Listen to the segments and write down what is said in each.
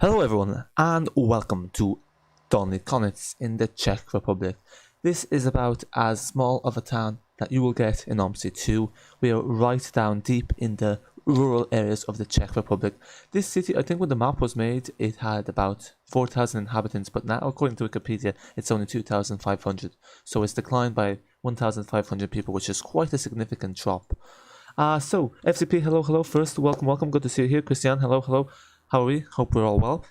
Hello everyone and welcome to Dolni Kounice in the Czech Republic. This is about as small of a town that you will get in Omsi 2. We are right down deep in the rural areas of the Czech Republic. This city, I think when the map was made, it had about 4,000 inhabitants, but now according to Wikipedia, it's only 2,500. So it's declined by 1,500 people, which is quite a significant drop. So FCP, hello, first, welcome, good to see you here. Christian, hello. How are we? Hope we're all well.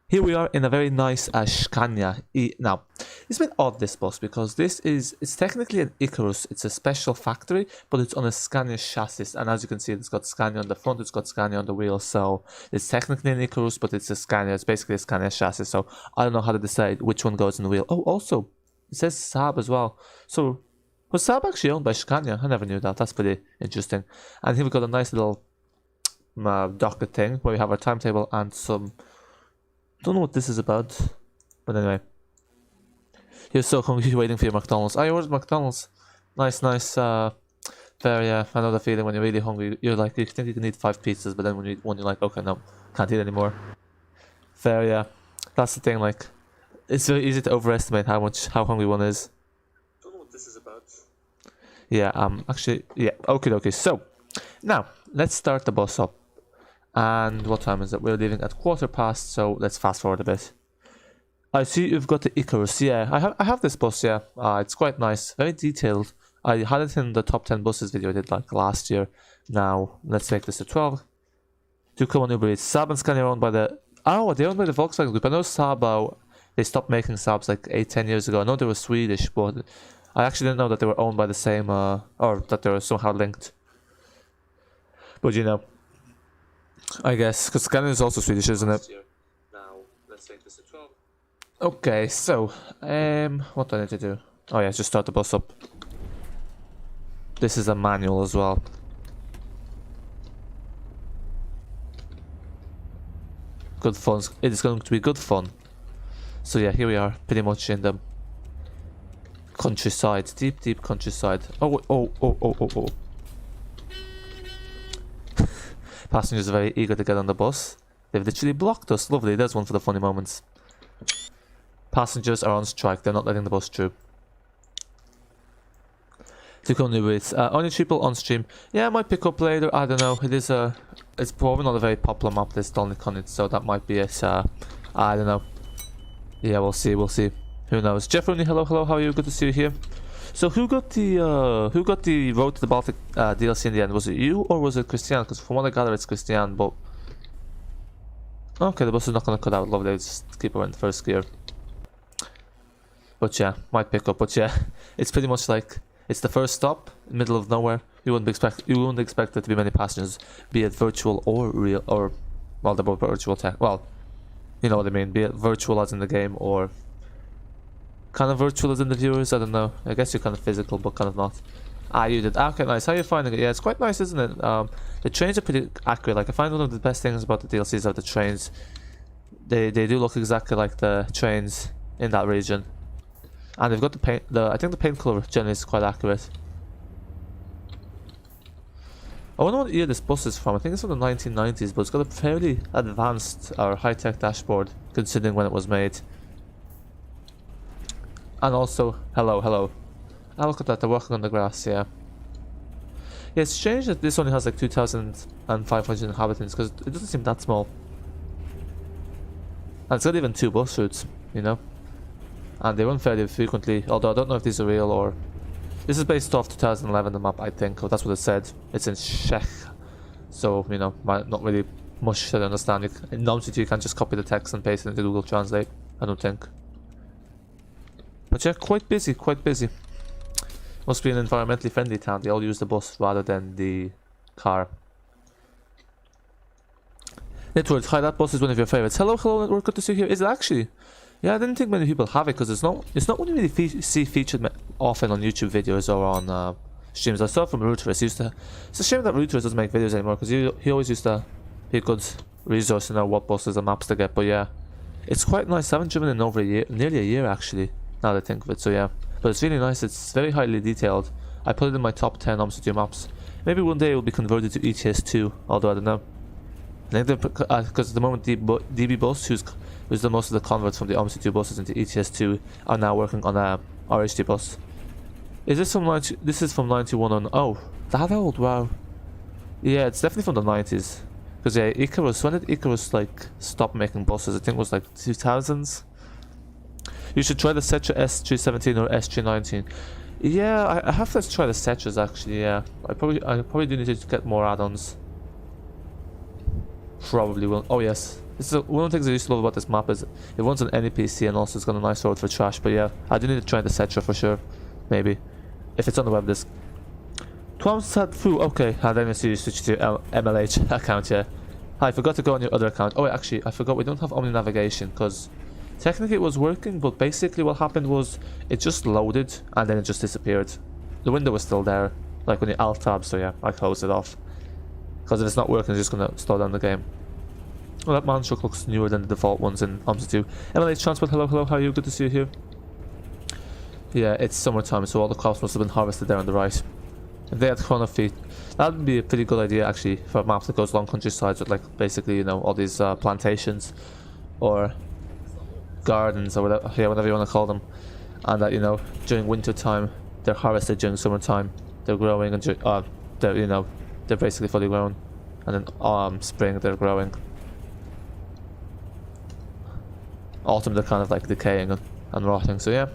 Here we are in a very nice Scania EAG. Now, it's a bit odd, this bus, because it's technically an Icarus. It's a special factory, but it's on a Scania chassis. And as you can see, it's got Scania on the front, it's got Scania on the wheel. So it's technically an Icarus, but it's a Scania. It's basically a Scania chassis. So I don't know how to decide which one goes in the wheel. Oh, also, it says Saab as well. So was Saab actually owned by Scania? I never knew that. That's pretty interesting. And here we've got a nice little docket thing where we have our timetable and some, don't know what this is about, but anyway, you're so hungry waiting for your McDonald's. I ordered McDonald's. Nice very I know the feeling when you're really hungry. You're like, you think you can eat 5 pizzas, but then when you're like, okay, no, can't eat anymore. That's the thing, like, it's very easy to overestimate how hungry one is. Don't know what this is about. Yeah, actually, yeah, okay, so now let's start the bus up. And what time is it? We're leaving at 15:15, so let's fast forward a bit. I see you've got the Icarus. Yeah, I have this bus, yeah. It's quite nice, very detailed. I had it in the top 10 buses video I did like last year. Now, let's make this a 12. Do come on Uber Eats. Saab and Scania are owned by the... Oh, they're owned by the Volkswagen Group. I know Saab, they stopped making Saabs like 8-10 years ago. I know they were Swedish, but I actually didn't know that they were owned by the same, or that they were somehow linked. But you know, I guess, because Scania is also Swedish, isn't it? Now, let's make this a 12. Okay, so, what do I need to do? Oh yeah, just start the bus up. This is a manual as well. Good fun. It is going to be good fun. So yeah, here we are, pretty much in the countryside, deep countryside. Oh. Passengers are very eager to get on the bus. They've literally blocked us. Lovely, there's one for the funny moments. Passengers are on strike. They're not letting the bus through. Only people on stream. Yeah, I might pick up later. I don't know. It's probably not a very popular map, this Dolni Kounice, so that might be it. I don't know. Yeah, we'll see. Who knows? Jeff Rooney, hello. How are you? Good to see you here. So who got the Road to the Baltic DLC in the end? Was it you or was it Christian? Because from what I gather, it's Christian. But okay, the bus is not gonna cut out. Lovely, just keep her in first gear. But yeah, might pick up. But yeah, it's pretty much like it's the first stop, middle of nowhere. You wouldn't expect there to be many passengers, be it virtual or real, or well, they're both virtual tech. Well, you know what I mean. Be it virtual as in the game or kind of virtual as in the viewers, I don't know. I guess you're kind of physical, but kind of not. You did. Okay, nice. How are you finding it? Yeah, it's quite nice, isn't it? The trains are pretty accurate. Like, I find one of the best things about the DLCs are the trains. They do look exactly like the trains in that region. And they've got the paint, I think the paint color generally is quite accurate. I wonder what year this bus is from. I think it's from the 1990s, but it's got a fairly advanced or high-tech dashboard, considering when it was made. And also, hello. Look at that, they're walking on the grass, yeah. Yeah, it's strange that this only has like 2,500 inhabitants, because it doesn't seem that small. And it's got even 2 bus routes, you know. And they run fairly frequently, although I don't know if these are real or... This is based off 2011, the map, I think, or that's what it said. It's in Czech, so, you know, not really much to understand. In Omsi you can't just copy the text and paste it into Google Translate, I don't think. But yeah, quite busy. Must be an environmentally friendly town. They all use the bus rather than the car. Network, hi, that bus is one of your favorites. Hello, Network, good to see you here. Is it actually? Yeah, I didn't think many people have it because it's not one you really see featured often on YouTube videos or on streams. I saw it from Routerus. It's a shame that Routerus doesn't make videos anymore because he always used to be a good resource to know what buses and maps to get. But yeah, it's quite nice. I haven't driven in over nearly a year actually. Now that I think of it, so yeah. But it's really nice, it's very highly detailed. I put it in my top 10 Omsi 2 maps. Maybe one day it will be converted to ETS2, although I don't know. I think because at the moment DB Bus, who's done most of the converts from the Omsi 2 buses into ETS2, are now working on a RHD bus. Is this from 90? This is from 91 on. Oh, that old, wow. Yeah, it's definitely from the 90s. Because yeah, Icarus, when did Icarus like stop making buses? I think it was like 2000s. You should try the Setra S317 or S319. Yeah, I have to try the Setras actually. Yeah, I probably do need to get more add-ons. Probably will. Oh yes, this is one of the things I used to love about this map is it runs on any PC and also it's got a nice road for trash. But yeah, I do need to try the Setra for sure. Maybe if it's on the web disk. Twamsat Fu. Okay, and then I see you switch to your MLH account. Yeah. Hi, I forgot to go on your other account. Oh, actually, I forgot we don't have Omni navigation because technically it was working, but basically what happened was it just loaded and then it just disappeared. The window was still there, like when you alt tab. So yeah, I closed it off because if it's not working, it's just gonna slow down the game. Well, that man truck looks newer than the default ones in Omsi 2. MLH Transport, hello, how are you? Good to see you here. Yeah, it's summertime, so all the crops must have been harvested there on the right. If they had chrono feet, that would be a pretty good idea actually for a map that goes along countrysides with like basically, you know, all these plantations or gardens or whatever, yeah, whatever you want to call them, and that, you know, during winter time they're harvested, during summertime they're growing, and they're, you know, they're basically fully grown, and then spring they're growing. Autumn they're kind of like decaying and rotting. So yeah,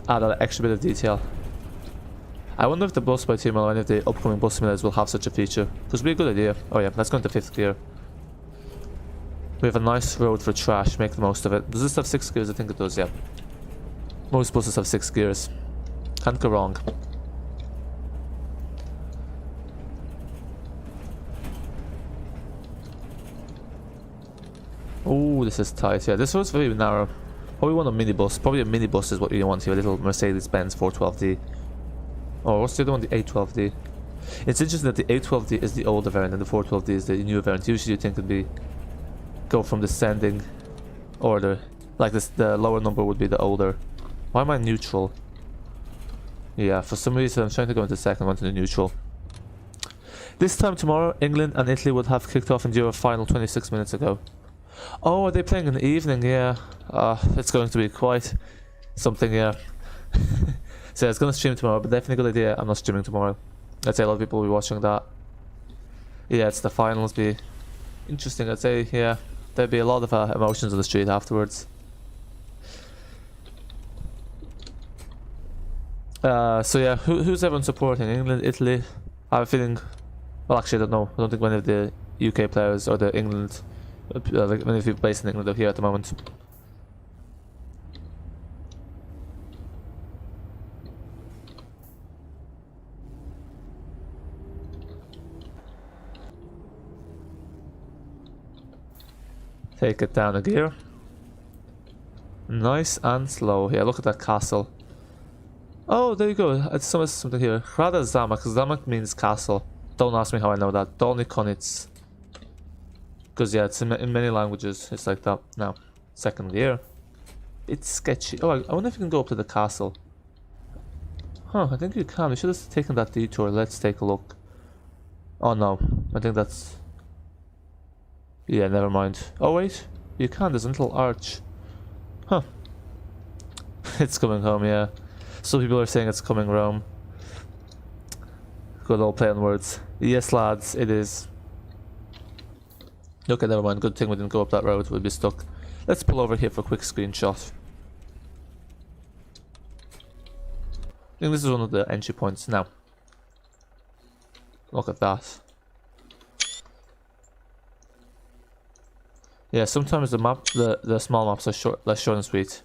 add that extra bit of detail. I wonder if the bus by team or any of the upcoming bus simulators will have such a feature, because it'd be a good idea. Oh yeah, let's go into 5th gear. We have a nice road for trash, make the most of it. Does this have 6 gears? I think it does, yeah. Most buses have 6 gears. Can't go wrong. Oh, this is tight. Yeah, this road's very narrow. Probably want a minibus. Probably a minibus is what you want here. A little Mercedes-Benz 412D. Oh, what's the other one? The 812D. It's interesting that the 812D is the older variant and the 412D is the newer variant. Usually you think it'd be go from descending order. Like this, the lower number would be the older. Why am I neutral? Yeah, for some reason I'm trying to go into the second one to the neutral. This time tomorrow, England and Italy would have kicked off in the Euro final 26 minutes ago. Oh, are they playing in the evening? Yeah. It's going to be quite something, yeah. So it's going to stream tomorrow, but definitely a good idea. I'm not streaming tomorrow. I'd say a lot of people will be watching that. Yeah, it's the finals. Be interesting, I'd say. Yeah, there'd be a lot of emotions on the street afterwards. So yeah, who's everyone supporting? England, Italy? I have a feeling. Well, actually, I don't know. I don't think many of the UK players or the England, like many of the people based in England are here at the moment. Take it down a gear. Nice and slow. Yeah, look at that castle. Oh, there you go. It's something here. Hrada Zamak. Zamak means castle. Don't ask me how I know that. Dolni Kounice. Because yeah, it's in many languages. It's like that. Now, second gear. It's sketchy. Oh, I wonder if you can go up to the castle. Huh, I think you can. We should have taken that detour. Let's take a look. Oh no, I think that's... Yeah, never mind. Oh wait, you can. There's a little arch. Huh. It's coming home, yeah. Some people are saying it's coming Rome. Good old play on words. Yes, lads, it is. Okay, never mind. Good thing we didn't go up that road. We'd be stuck. Let's pull over here for a quick screenshot. I think this is one of the entry points now. Look at that. Yeah, sometimes the small maps are less short and sweet.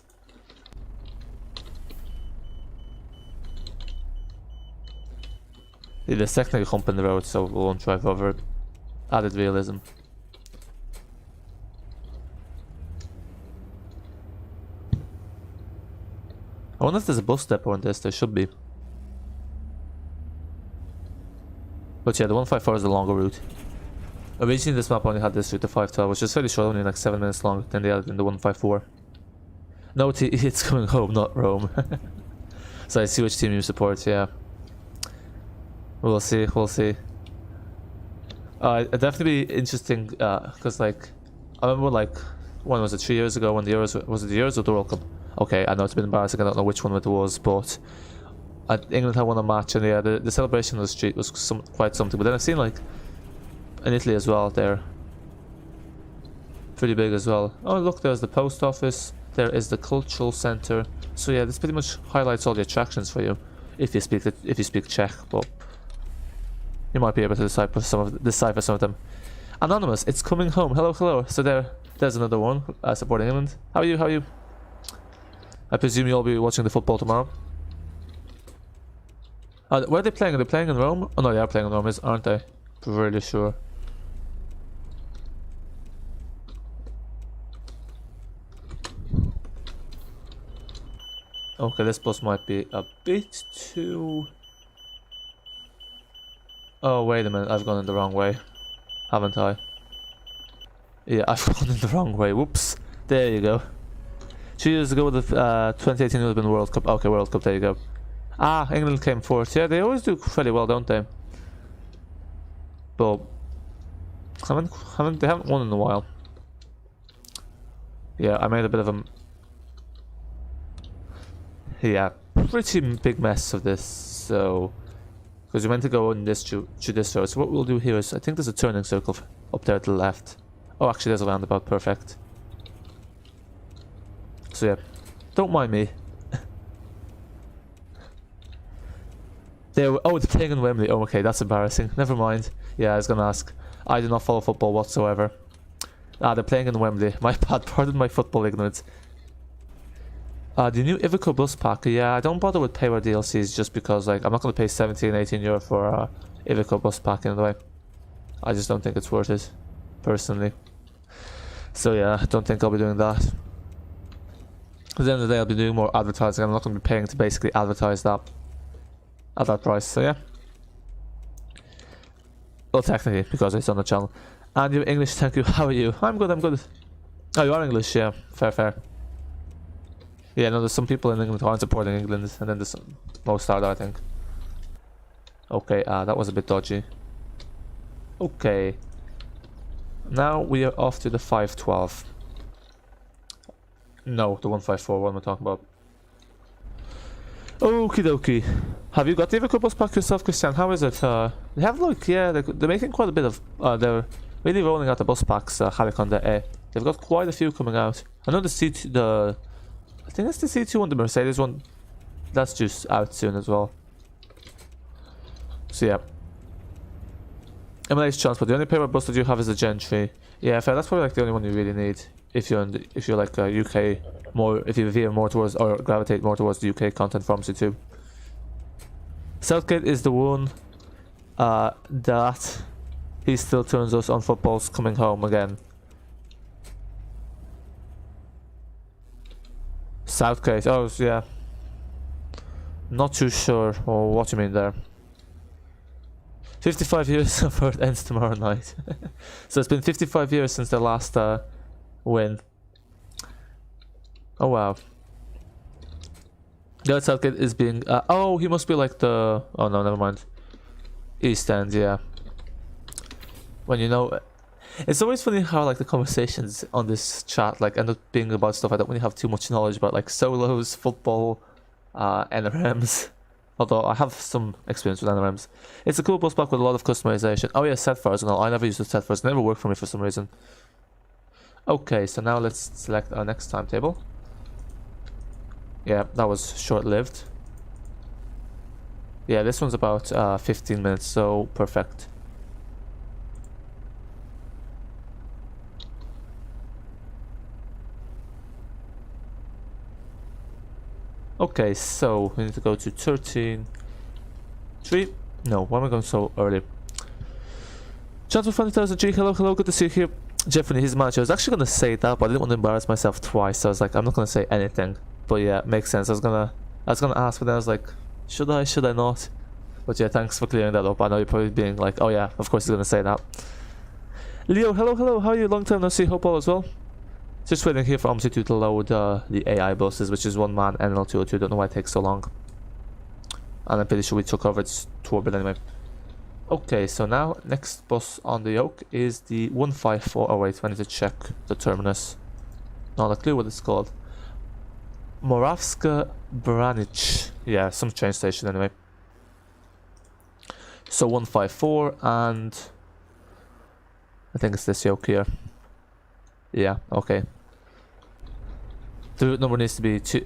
Yeah, there's technically a hump in the road, so we won't drive over it. Added realism. I wonder if there's a bus depot on this. There should be. But yeah, the 154 is the longer route. Originally this map only had this route, the 512, which is fairly short, only like 7 minutes long, then they added in the 154. No, it's coming home, not Rome. So I see which team you support, yeah. We'll see, we'll see. It'd definitely be interesting, because like, I remember like, when was it, 3 years ago when the Euros, was it the Euros or the World Cup? Okay, I know it's been embarrassing, I don't know which one it was, but England had won a match, and yeah, the celebration on the street was quite something. But then I've seen like, in Italy as well, they're pretty big as well. Oh look, there's the post office, there is the cultural center. So yeah, this pretty much highlights all the attractions for you, if you speak Czech, but you might be able to decipher some of them. Anonymous, it's coming home. Hello, hello. So there's another one supporting England. How are you? How are you? I presume you'll be watching the football tomorrow. Where are they playing? Are they playing in Rome? Oh no, they are playing in Rome, aren't they? Pretty sure. Okay, this bus might be a bit too... Oh, wait a minute, I've gone in the wrong way. Haven't I? Yeah, I've gone in the wrong way. Whoops. There you go. 2 years ago, the 2018 would have been World Cup. Okay, World Cup, there you go. Ah, England came fourth. Yeah, they always do fairly well, don't they? But they haven't won in a while. Yeah, I made a bit of a... Yeah, pretty big mess of this, so... Because we meant to go in this to this road. So what we'll do here is, I think there's a turning circle up there to the left. Oh, actually there's a roundabout, perfect. So yeah, don't mind me. They're playing in Wembley. Oh, okay, that's embarrassing. Never mind. Yeah, I was gonna ask. I do not follow football whatsoever. They're playing in Wembley. My bad, pardon my football ignorance. The new Iveco bus pack, yeah, I don't bother with payware DLCs just because, like, I'm not going to pay 17, 18 euro for Iveco bus pack in the way. I just don't think it's worth it, personally. So yeah, I don't think I'll be doing that. At the end of the day, I'll be doing more advertising. I'm not going to be paying to basically advertise that at that price, so yeah. Well, technically, because it's on the channel. And you're English, thank you. How are you? I'm good, I'm good. Oh, you are English, yeah. Fair, fair. Yeah, no, there's some people in England who aren't supporting England, and then there's most are, I think. Okay, that was a bit dodgy. Okay. Now we are off to the 512. No, the 154, what am I talking about? Okie dokie. Have you got the Iveco bus pack yourself, Christian? How is it? They have, like, yeah, they're making quite a bit of... they're really rolling out the bus packs, Haliconda A. They've got quite a few coming out. I know I think that's the C2 one, the Mercedes one. That's just out soon as well. So yeah. MLS transport. The only paper bus that you have is the Gen 3. Yeah, fair. That's probably like the only one you really need if you're like UK more. If you veer more towards or gravitate more towards the UK content from C2. Southgate is the one that he still turns us on football's coming home again. Southgate, oh yeah. Not too sure what you mean there. 55 years before it ends tomorrow night. So it's been 55 years since the last win. Oh wow. Gareth Southgate is being... oh, he must be like the... Oh no, never mind. East End, yeah. When you know... It's always funny how like the conversations on this chat like end up being about stuff I don't really have too much knowledge about, like solos, football, NRMs. Although I have some experience with NRMs. It's a cool bus pack with a lot of customization. Oh yeah, set files and all. I never used the set files. It never worked for me for some reason. Okay, so now let's select our next timetable. Yeah, that was short-lived. Yeah, this one's about 15 minutes, so perfect. Okay, so we need to go to 13. 3. No, why am I going so early? Chance for 20,000G. Hello, hello, good to see you here. Jeffrey, his manager. I was actually gonna say that, but I didn't want to embarrass myself twice. So I was like, I'm not gonna say anything. But yeah, makes sense. I was gonna ask, but then I was like, should I not? But yeah, thanks for clearing that up. I know you're probably being like, oh yeah, of course he's gonna say that. Leo, hello, hello. How are you? Long time no see. Hope all as well. Just waiting here for Omsi to load the AI buses, which is one man NL202. Don't know why it takes so long. And I'm pretty sure we took over its tour, but anyway. Okay, so now next bus on the yoke is the 154. Oh wait, I need to check the terminus. Not a clue what it's called. Moravska Branic. Yeah, some train station anyway. So 154, and I think it's this yoke here. Yeah, okay. The route number needs to be two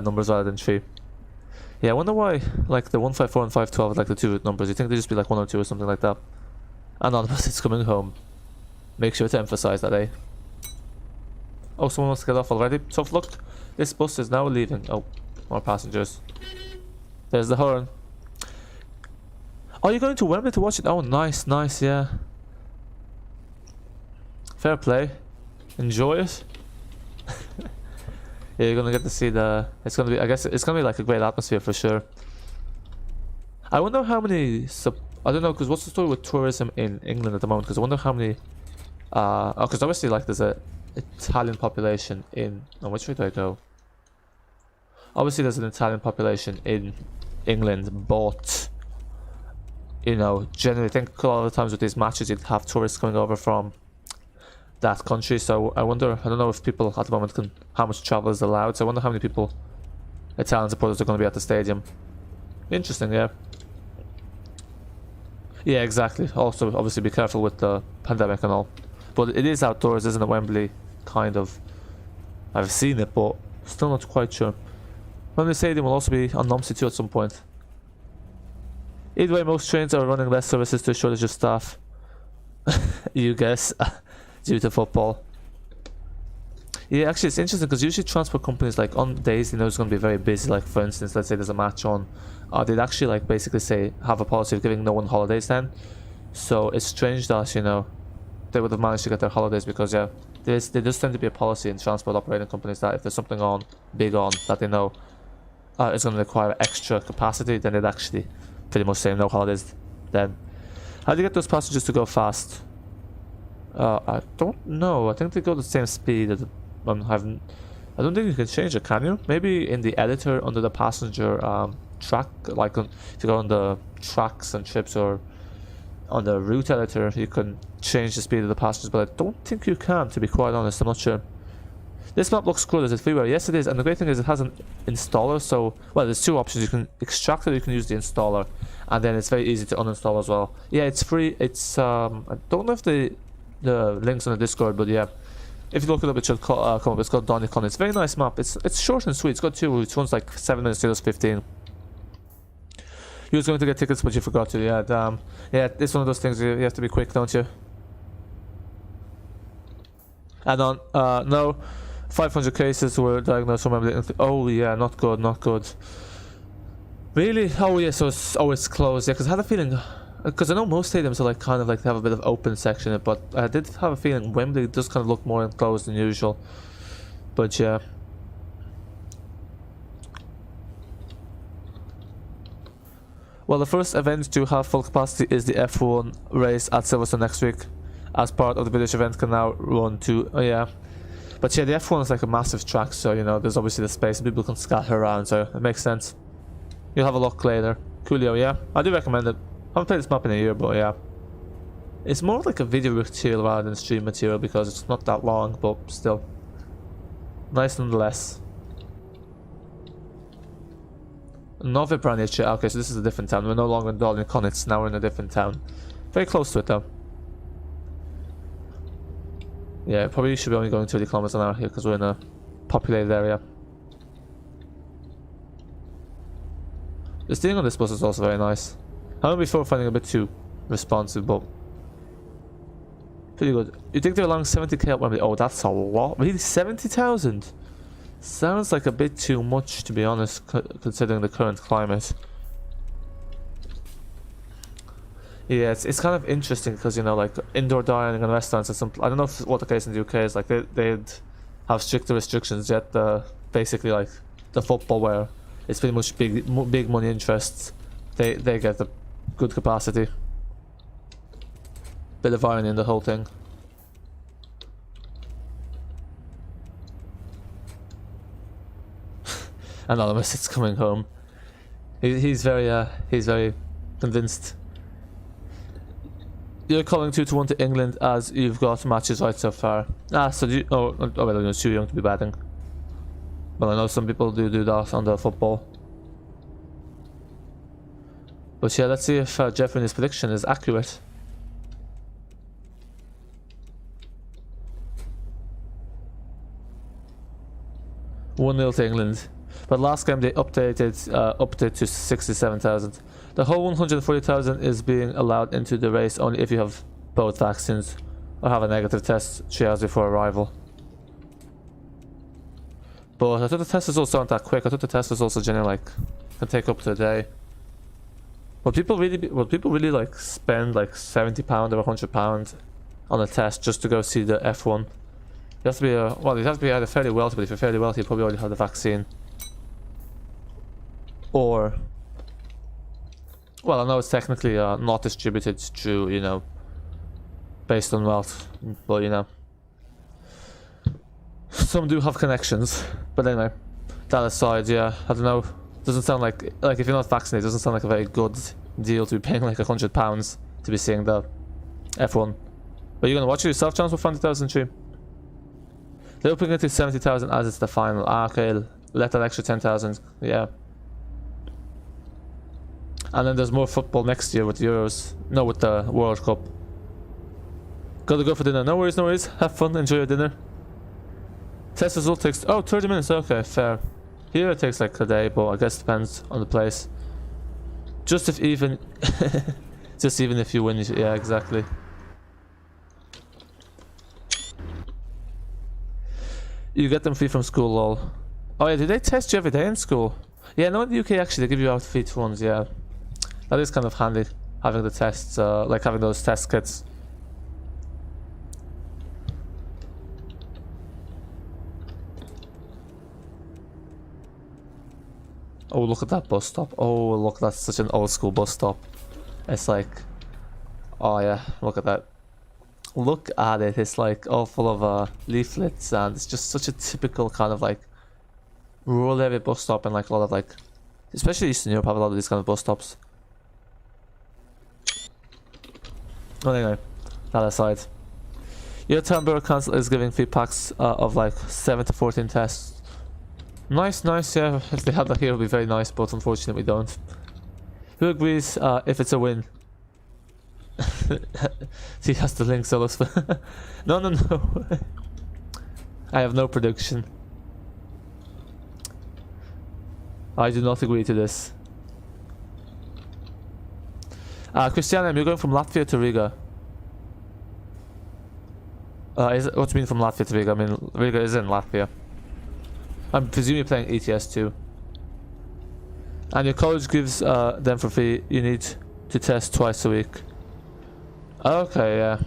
numbers rather than 3. Yeah, I wonder why, like, the 154 and 512 are like the 2 route numbers. You think they'd just be like 1 or 2 or something like that. Anonymous, it's coming home. Make sure to emphasize that, eh? Oh, someone wants to get off already. Tough luck. This bus is now leaving. Oh, more passengers. There's the horn. Oh, you're going to Wembley to watch it? Oh, nice, nice, yeah. Fair play. Enjoy it. Yeah, you're gonna get to see the... It's gonna be... I guess it's gonna be like a great atmosphere for sure. I wonder how many... I don't know, because what's the story with tourism in England at the moment? Because I wonder how many... because obviously, like, there's a Italian population in... Oh, which way do I go? Obviously, there's an Italian population in England, but... You know, generally, I think a lot of the times with these matches, you'd have tourists coming over from that country. So I wonder, I don't know if people at the moment can, how much travel is allowed. So I wonder how many people, Italian supporters, are going to be at the stadium. Interesting, yeah. Yeah, exactly. Also, obviously, be careful with the pandemic and all. But it is outdoors, isn't it? Wembley, kind of. I've seen it, but still not quite sure. Wembley Stadium will also be on Omsi too at some point. Either way, most trains are running less services to a shortage of staff. You guess. Due to football. Yeah, actually it's interesting because usually transport companies, like, on days you know it's going to be very busy, like for instance, let's say there's a match on, they'd actually like basically say have a policy of giving no one holidays then. So it's strange that, you know, they would have managed to get their holidays because, yeah, there does tend to be a policy in transport operating companies that if there's something on, big on, that they know it's going to require extra capacity, then they'd actually pretty much say no holidays then. How do you get those passengers to go fast? I don't know. I think they go the same speed. I don't think you can change it, can you? Maybe in the editor under the passenger track, like if you go on the tracks and trips, or on the route editor, you can change the speed of the passengers, but I don't think you can, to be quite honest. I'm not sure. This map looks cool. Is it freeware? Yes, it is. And the great thing is it has an installer. So, well, there's 2 options. You can extract it, or you can use the installer, and then it's very easy to uninstall as well. Yeah, it's free. It's I don't know if the links on the Discord, but yeah, if you look it up, it should come up. It's called Dolni Kounice. It's a very nice map. It's short and sweet. It's got 2 routes. One's like 7 minutes, the other's 15. You was going to get tickets, but you forgot to. Yeah, damn. Yeah, it's one of those things you have to be quick, don't you? Addon, no. 500 cases were diagnosed from Emily. Oh yeah, not good, not good. Really? Oh yeah, so it's closed. Yeah, because I had a feeling, because I know most stadiums are like kind of like they have a bit of open section in it, but I did have a feeling Wembley does kind of look more enclosed than usual. But yeah. Well, the first event to have full capacity is the F1 race at Silverstone next week, as part of the British event can now run to. Oh yeah. But yeah, the F1 is like a massive track, so you know there's obviously the space and people can scatter around, so it makes sense. You'll have a look later. Coolio, yeah, I do recommend it. I haven't played this map in a year, but yeah, it's more like a video material rather than stream material because it's not that long, but still nice nonetheless. Novi Branice. Okay, so this is a different town. We're no longer in Dolni Kounice, now we're in a different town. Very close to it though. Yeah, probably should be only going 30 kilometers an hour here because we're in a populated area. The steering on this bus is also very nice. I remember before finding it a bit too responsive, but pretty good. You think they're along 70k at Wembley? Oh, that's a lot. Really, 70,000? Sounds like a bit too much, to be honest, considering the current climate. Yeah, it's kind of interesting because, you know, like indoor dining and restaurants and some, I don't know what the case in the UK is, like they'd have stricter restrictions, yet basically like the football where it's pretty much big money interests, they get the good capacity. Bit of irony in the whole thing. Anonymous, it's coming home. He's very convinced. You're calling 2-1 to England as you've got matches right so far. Ah, so you... Oh, well, you're too young to be batting. Well, I know some people do that on the football. But yeah, let's see if Jeffrey's prediction is accurate. 1-0 to England. But last game they updated to 67,000. The whole 140,000 is being allowed into the race only if you have both vaccines or have a negative test 3 hours before arrival. But I thought the test also aren't that quick. I thought the test was also generally like can take up to a day. Will people really like spend like £70 or £100 on a test just to go see the F1? You have to be well, you have to be either fairly wealthy, but if you're fairly wealthy, you probably already have the vaccine. Or, well, I know it's technically not distributed through, you know, based on wealth, but you know, some do have connections. But anyway, that aside, yeah, I don't know. Doesn't sound like if you're not vaccinated, it doesn't sound like a very good deal to be paying like £100 to be seeing the F1. But you're gonna watch it yourself, Chance, for 20,000 stream. They're opening it to 70,000 as it's the final. Ah, okay, let that extra 10,000. Yeah. And then there's more football next year with the Euros. No, with the World Cup. Gotta go for dinner. No worries, no worries. Have fun, enjoy your dinner. Test result takes 30 minutes. Okay, fair. Here it takes like a day, but I guess it depends on the place. Just if even just even if you win, yeah, exactly. You get them free from school, lol. Oh yeah, do they test you every day in school? Yeah, no, in the UK actually they give you out v2.1s, yeah. That is kind of handy, having the tests, like having those test kits. Oh, look at that bus stop. Oh, look, that's such an old school bus stop. It's like, oh yeah, look at that. Look at it, it's like all full of leaflets, and it's just such a typical kind of like rural area bus stop, and like a lot of like, especially Eastern Europe have a lot of these kind of bus stops. Well, anyway, that aside, your town borough council is giving free packs of like 7 to 14 tests. Nice, nice, yeah. If they had that here, it would be very nice, but unfortunately, we don't. Who agrees if it's a win? See, that's the link, Solus. No, no, no. I have no prediction. I do not agree to this. Christiane, you're going from Latvia to Riga. What do you mean from Latvia to Riga? I mean, Riga is in Latvia. I'm presuming you're playing ETS too. And your college gives them for free. You need to test twice a week. Okay, yeah.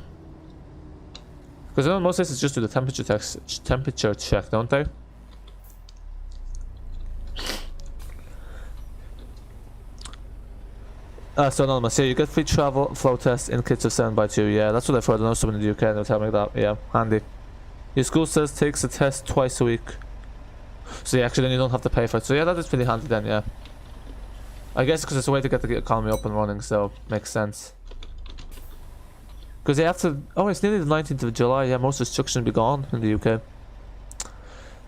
Because I know most places just do the temperature check, don't they? So anonymous, yeah, you get free travel flow tests in kits of 7x2. Yeah, that's what I've heard. I know someone in the UK and they'll tell me that. Yeah, handy. Your school says takes a test twice a week. So yeah, actually then you don't have to pay for it. So yeah, that is pretty handy then, yeah. I guess because it's a way to get the economy up and running, so makes sense. Because they have to... Oh, it's nearly the 19th of July. Yeah, most restrictions will be gone in the UK.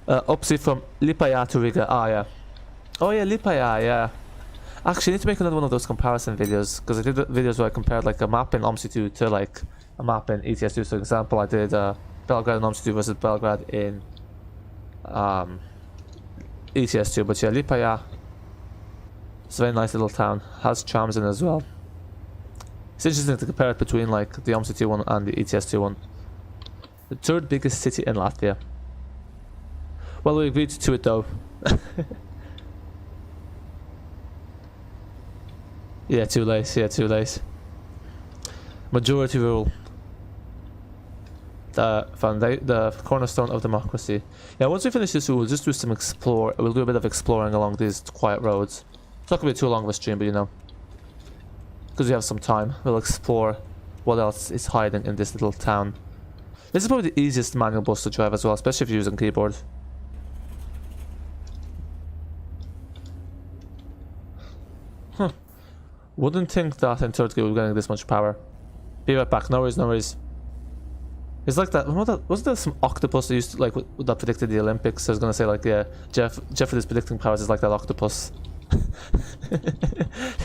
Omsi from Liepāja to Riga. Ah, yeah. Oh yeah, Liepāja, yeah. Actually, I need to make another one of those comparison videos. Because I did videos where I compared like a map in Omsi 2 to like a map in ETS 2. So for example, I did Belgrade in Omsi 2 versus Belgrade in ETS 2. But yeah, Liepāja. It's a very nice little town. Has trams in as well. It's interesting to compare it between like the Omsi 2 one and the ETS 2 one. The third biggest city in Latvia. Well, we agreed to it though. Yeah, too late. Yeah, too late. Majority rule. The cornerstone of democracy. Yeah, once we finish this, we'll just do some explore. We'll do a bit of exploring along these quiet roads. It's not gonna be too long of a stream, but you know, because we have some time, we'll explore what else is hiding in this little town. This is probably the easiest manual bus to drive as well, especially if you're using keyboard. Huh. Wouldn't think that in third gear we were getting this much power. Be right back. No worries, no worries. It's like that. Wasn't there some octopus that used to, like, that predicted the Olympics? I was gonna say, like, yeah, Jeff with his predicting powers is like that octopus.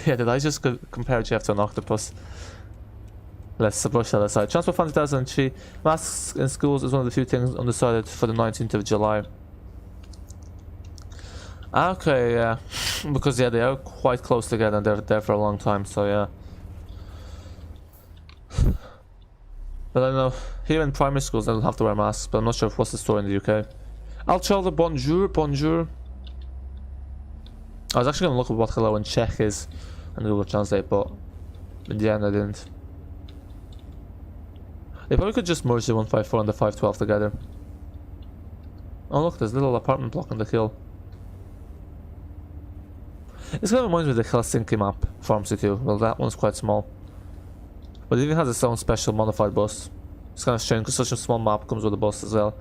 Yeah, did I just compare Jeff to an octopus? Let's brush that aside. Transport Fund 2003. Masks in schools is one of the few things undecided for the 19th of July. Okay, yeah. Because, yeah, they are quite close together and they're there for a long time, so yeah. But I don't know. Here in primary schools, they don't have to wear masks, but I'm not sure what's the story in the UK. Alchalda, bonjour, bonjour. I was actually going to look at what hello in Czech is and Google Translate, but in the end I didn't. They probably could just merge the 154 and the 512 together. Oh look, there's a little apartment block on the hill. This kind of reminds me of the Helsinki map for Omsi too. Well, that one's quite small. But it even has its own special modified bus. It's kind of strange because such a small map comes with a bus as well.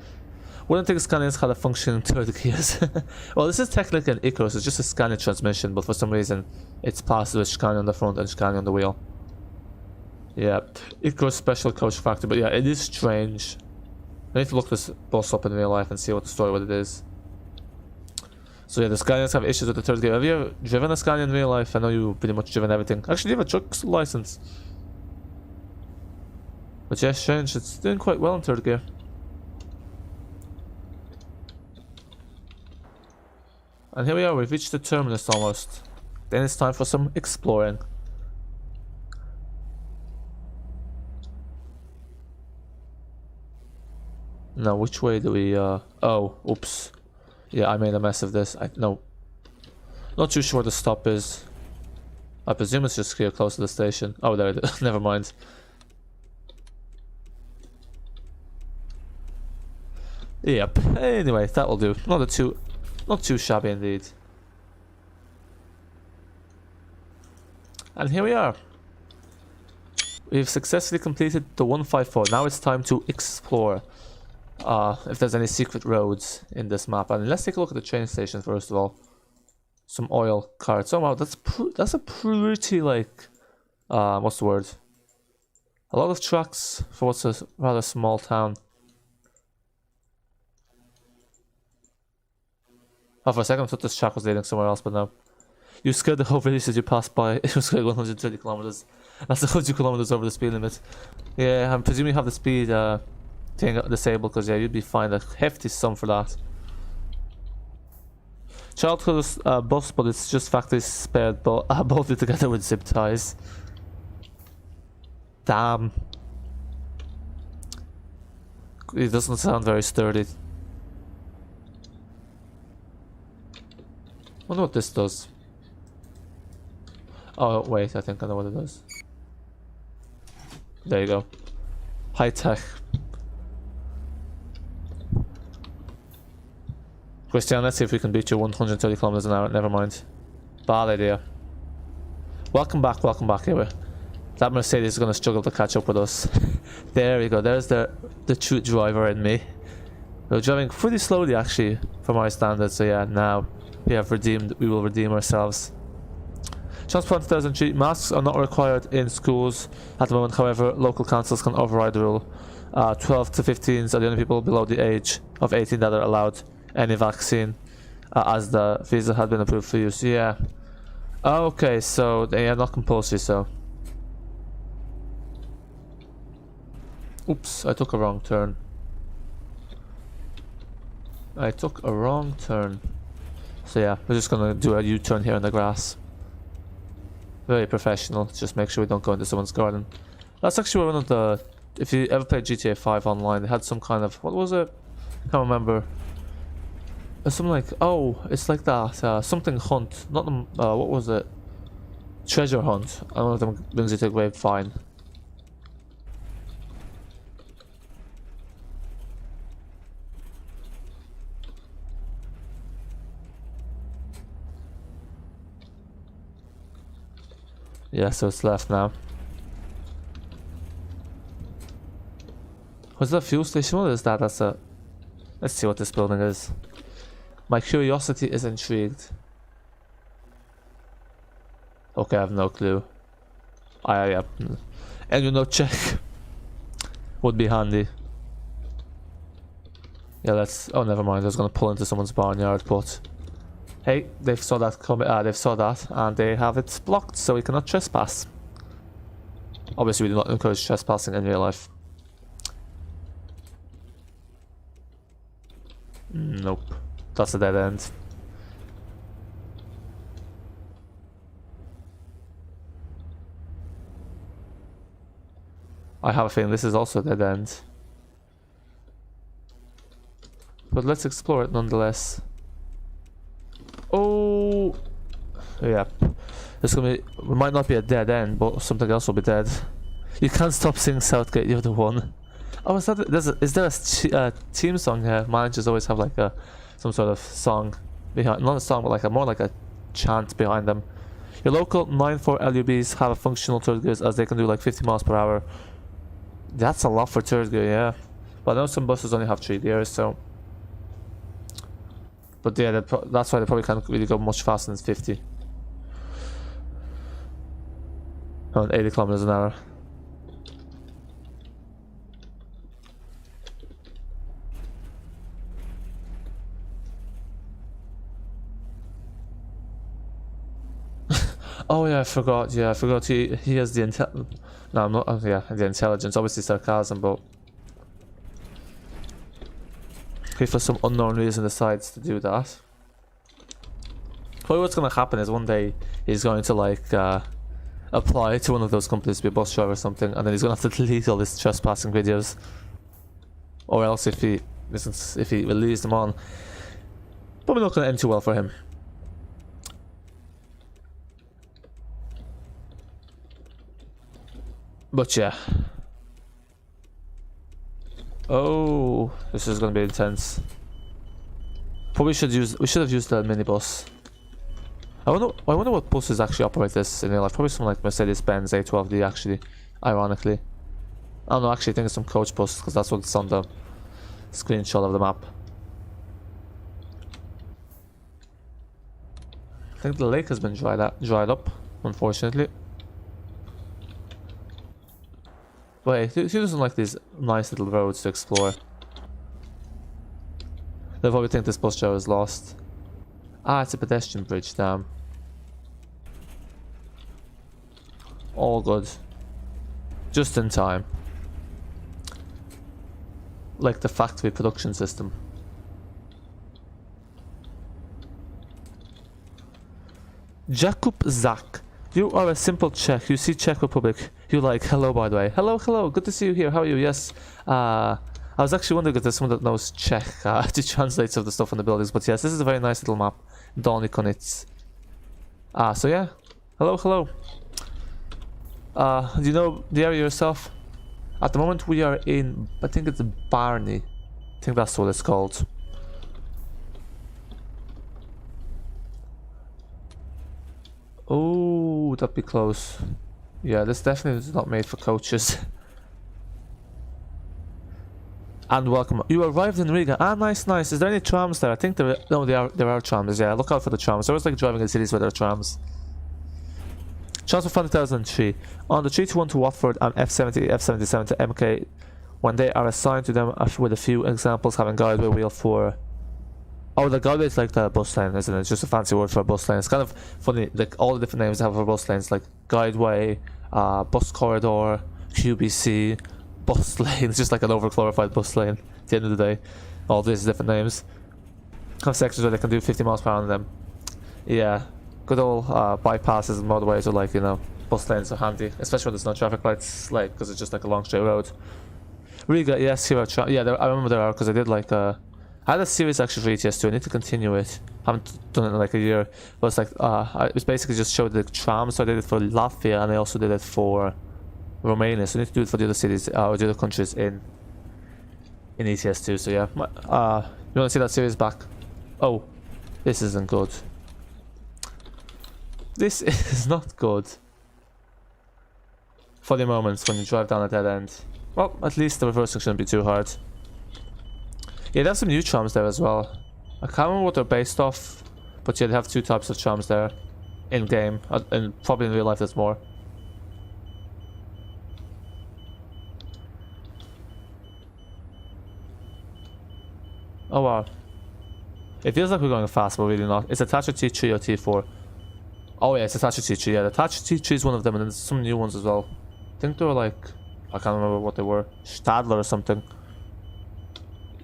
Wouldn't think Scania's had a function in 30 years. Well, this is technically an Icarus, it's just a Scania transmission, but for some reason it's passed with Scania on the front and Scania on the wheel. Yeah, Icarus special coach factor, but yeah, it is strange. I need to look this bus up in real life and see what the story, what it is. So yeah, the Scanias have issues with the third gear. Have you ever driven a Scania in real life? I know you've pretty much driven everything. Actually, you have a truck license. But yeah, strange, it's doing quite well in third gear. And here we are, we've reached the terminus almost. Then it's time for some exploring. Now, which way do we, oh, oops. Yeah, I made a mess of this. No. Not too sure where the stop is. I presume it's just here close to the station. Oh, there it is. Never mind. Yep. Anyway, that will do. Not too shabby indeed. And here we are. We've successfully completed the 154. Now it's time to explore. If there's any secret roads in this map. And let's take a look at the train station first of all. Some oil carts. Oh wow, that's a pretty, like, what's the word? A lot of trucks for what's a rather small town. Oh, for a second I thought this track was leading somewhere else, but no. You scared the whole village as you passed by. It was like 130 kilometers. That's 100 kilometers over the speed limit. Yeah, I'm presuming you have the speed thing disabled, because yeah, you'd be fined a hefty sum for that. Childhood bus, but it's just factory spared, bolted together with zip ties. Damn. It doesn't sound very sturdy. I wonder what this does. Oh wait, I think I know what it does. There you go. High tech. Christian, let's see if we can beat you 130 kilometers an hour. Never mind. Bad idea. Welcome back here. That Mercedes is going to struggle to catch up with us. There we go. There's the true driver in me. We're driving pretty slowly actually for my standards. So yeah, now we will redeem ourselves. Transport 2003. Masks are not required in schools at the moment. However, local councils can override the rule. 12 to 15s are the only people below the age of 18 that are allowed any vaccine, as the visa had been approved for use. Yeah. Okay, so they are not compulsory, so. Oops, I took a wrong turn. So yeah, we're just gonna do a U-turn here in the grass. Very professional, just make sure we don't go into someone's garden. That's actually one of the, if you ever played GTA 5 online, they had some kind of, what was it? Can't remember. Something like, oh, it's like that, something hunt, not the, what was it? Treasure hunt, and one of them brings you to a grapevine. Yeah, so it's left now. Was that a fuel station? What is that? That's a... Let's see what this building is. My curiosity is intrigued. Okay, I have no clue. And you know Czech. would be handy. Yeah, let's. Oh, never mind. I was gonna pull into someone's barnyard, but hey, they've saw that coming. They've saw that, and they have it blocked, so we cannot trespass. Obviously, we do not encourage trespassing in real life. Nope, that's a dead end. I have a feeling this is also a dead end. But let's explore it nonetheless. Oh, yeah. It's gonna be. It might not be a dead end, but something else will be dead. You can't stop singing Southgate. You're the one. Oh, is that? Is there a team song here? Managers always have like some sort of song behind. Not a song, but like more like a chant behind them. Your local 9.4 LUBs have a functional third gears as they can do like 50 miles per hour. That's a lot for third gear, yeah. But I know some buses only have 3 gears, so. But yeah, that's why they probably can't really go much faster than 50. Around 80 kilometers an hour. Oh yeah, I forgot. Yeah, I forgot. He has the No, I'm not. Yeah, the intelligence. Obviously sarcasm, but he for some unknown reason decides to do that. Probably what's gonna happen is one day he's going to like apply to one of those companies to be a bus driver or something, and then he's gonna have to delete all his trespassing videos, or else if he releases them on, probably not gonna end too well for him. But yeah. Oh, this is gonna be intense. We should have used the minibus. I wonder what buses actually operate this in real life. Probably some like Mercedes-Benz A12D actually, ironically. I don't know, actually I think it's some coach bus because that's what's on the screenshot of the map. I think the lake has been dried up, unfortunately. Wait, who doesn't like these nice little roads to explore? They probably think this bus driver is lost. Ah, it's a pedestrian bridge, damn. All good. Just in time. Like the factory production system. Jakub Zak. You are a simple Czech. You see Czech Republic. You like, hello by the way. Hello, hello. Good to see you here. How are you? Yes. I was actually wondering if there's someone that knows Czech to translate some of the stuff on the buildings. But yes, this is a very nice little map. Dolni Kounice. So yeah. Hello, hello. Do you know the area yourself? At the moment we are in, I think it's Barney. I think that's what it's called. Oh, that'd be close. Yeah, this definitely is not made for coaches. And welcome. You arrived in Riga. Ah, nice, nice. Is there any trams there? I think there are. No, there are trams. Yeah, look out for the trams. I always like driving in cities where there are trams. Trams were found in 2003. On the 321 to Watford and F70, F77 to MK, when they are assigned to them with a few examples having guideway wheel for. Oh, the guideway is like the bus lane, isn't it? It's just a fancy word for a bus lane. It's kind of funny, like all the different names they have for bus lanes, like guideway, bus corridor, QBC, bus lane. It's just like an overglorified bus lane at the end of the day. All these different names. Have sections where they can do 50 miles per hour on them. Yeah, good old bypasses and motorways are like, you know, bus lanes are handy, especially when there's no traffic lights, like, because it's just like a long straight road. Riga, yes, here are yeah, I remember there are, because I did like I had a series actually for ETS2. I need to continue it. I haven't done it in like a year. But it's like, it was basically just showed the trams. So I did it for Latvia and I also did it for Romania. So I need to do it for the other cities, or the other countries in ETS2. So yeah, you want to see that series back? Oh, this isn't good. This is not good. Funny moments when you drive down a dead end. Well, at least the reversing shouldn't be too hard. Yeah, they have some new trams there as well. I can't remember what they're based off, but yeah, they have 2 types of trams there in game, and probably in real life there's more. Oh wow. It feels like we're going fast, but really not. It's a Thatcher T3 or T4. Oh yeah, it's a Thatcher T3. Yeah, the Thatcher T3 is one of them, and there's some new ones as well. I think they were like, I can't remember what they were. Stadler or something.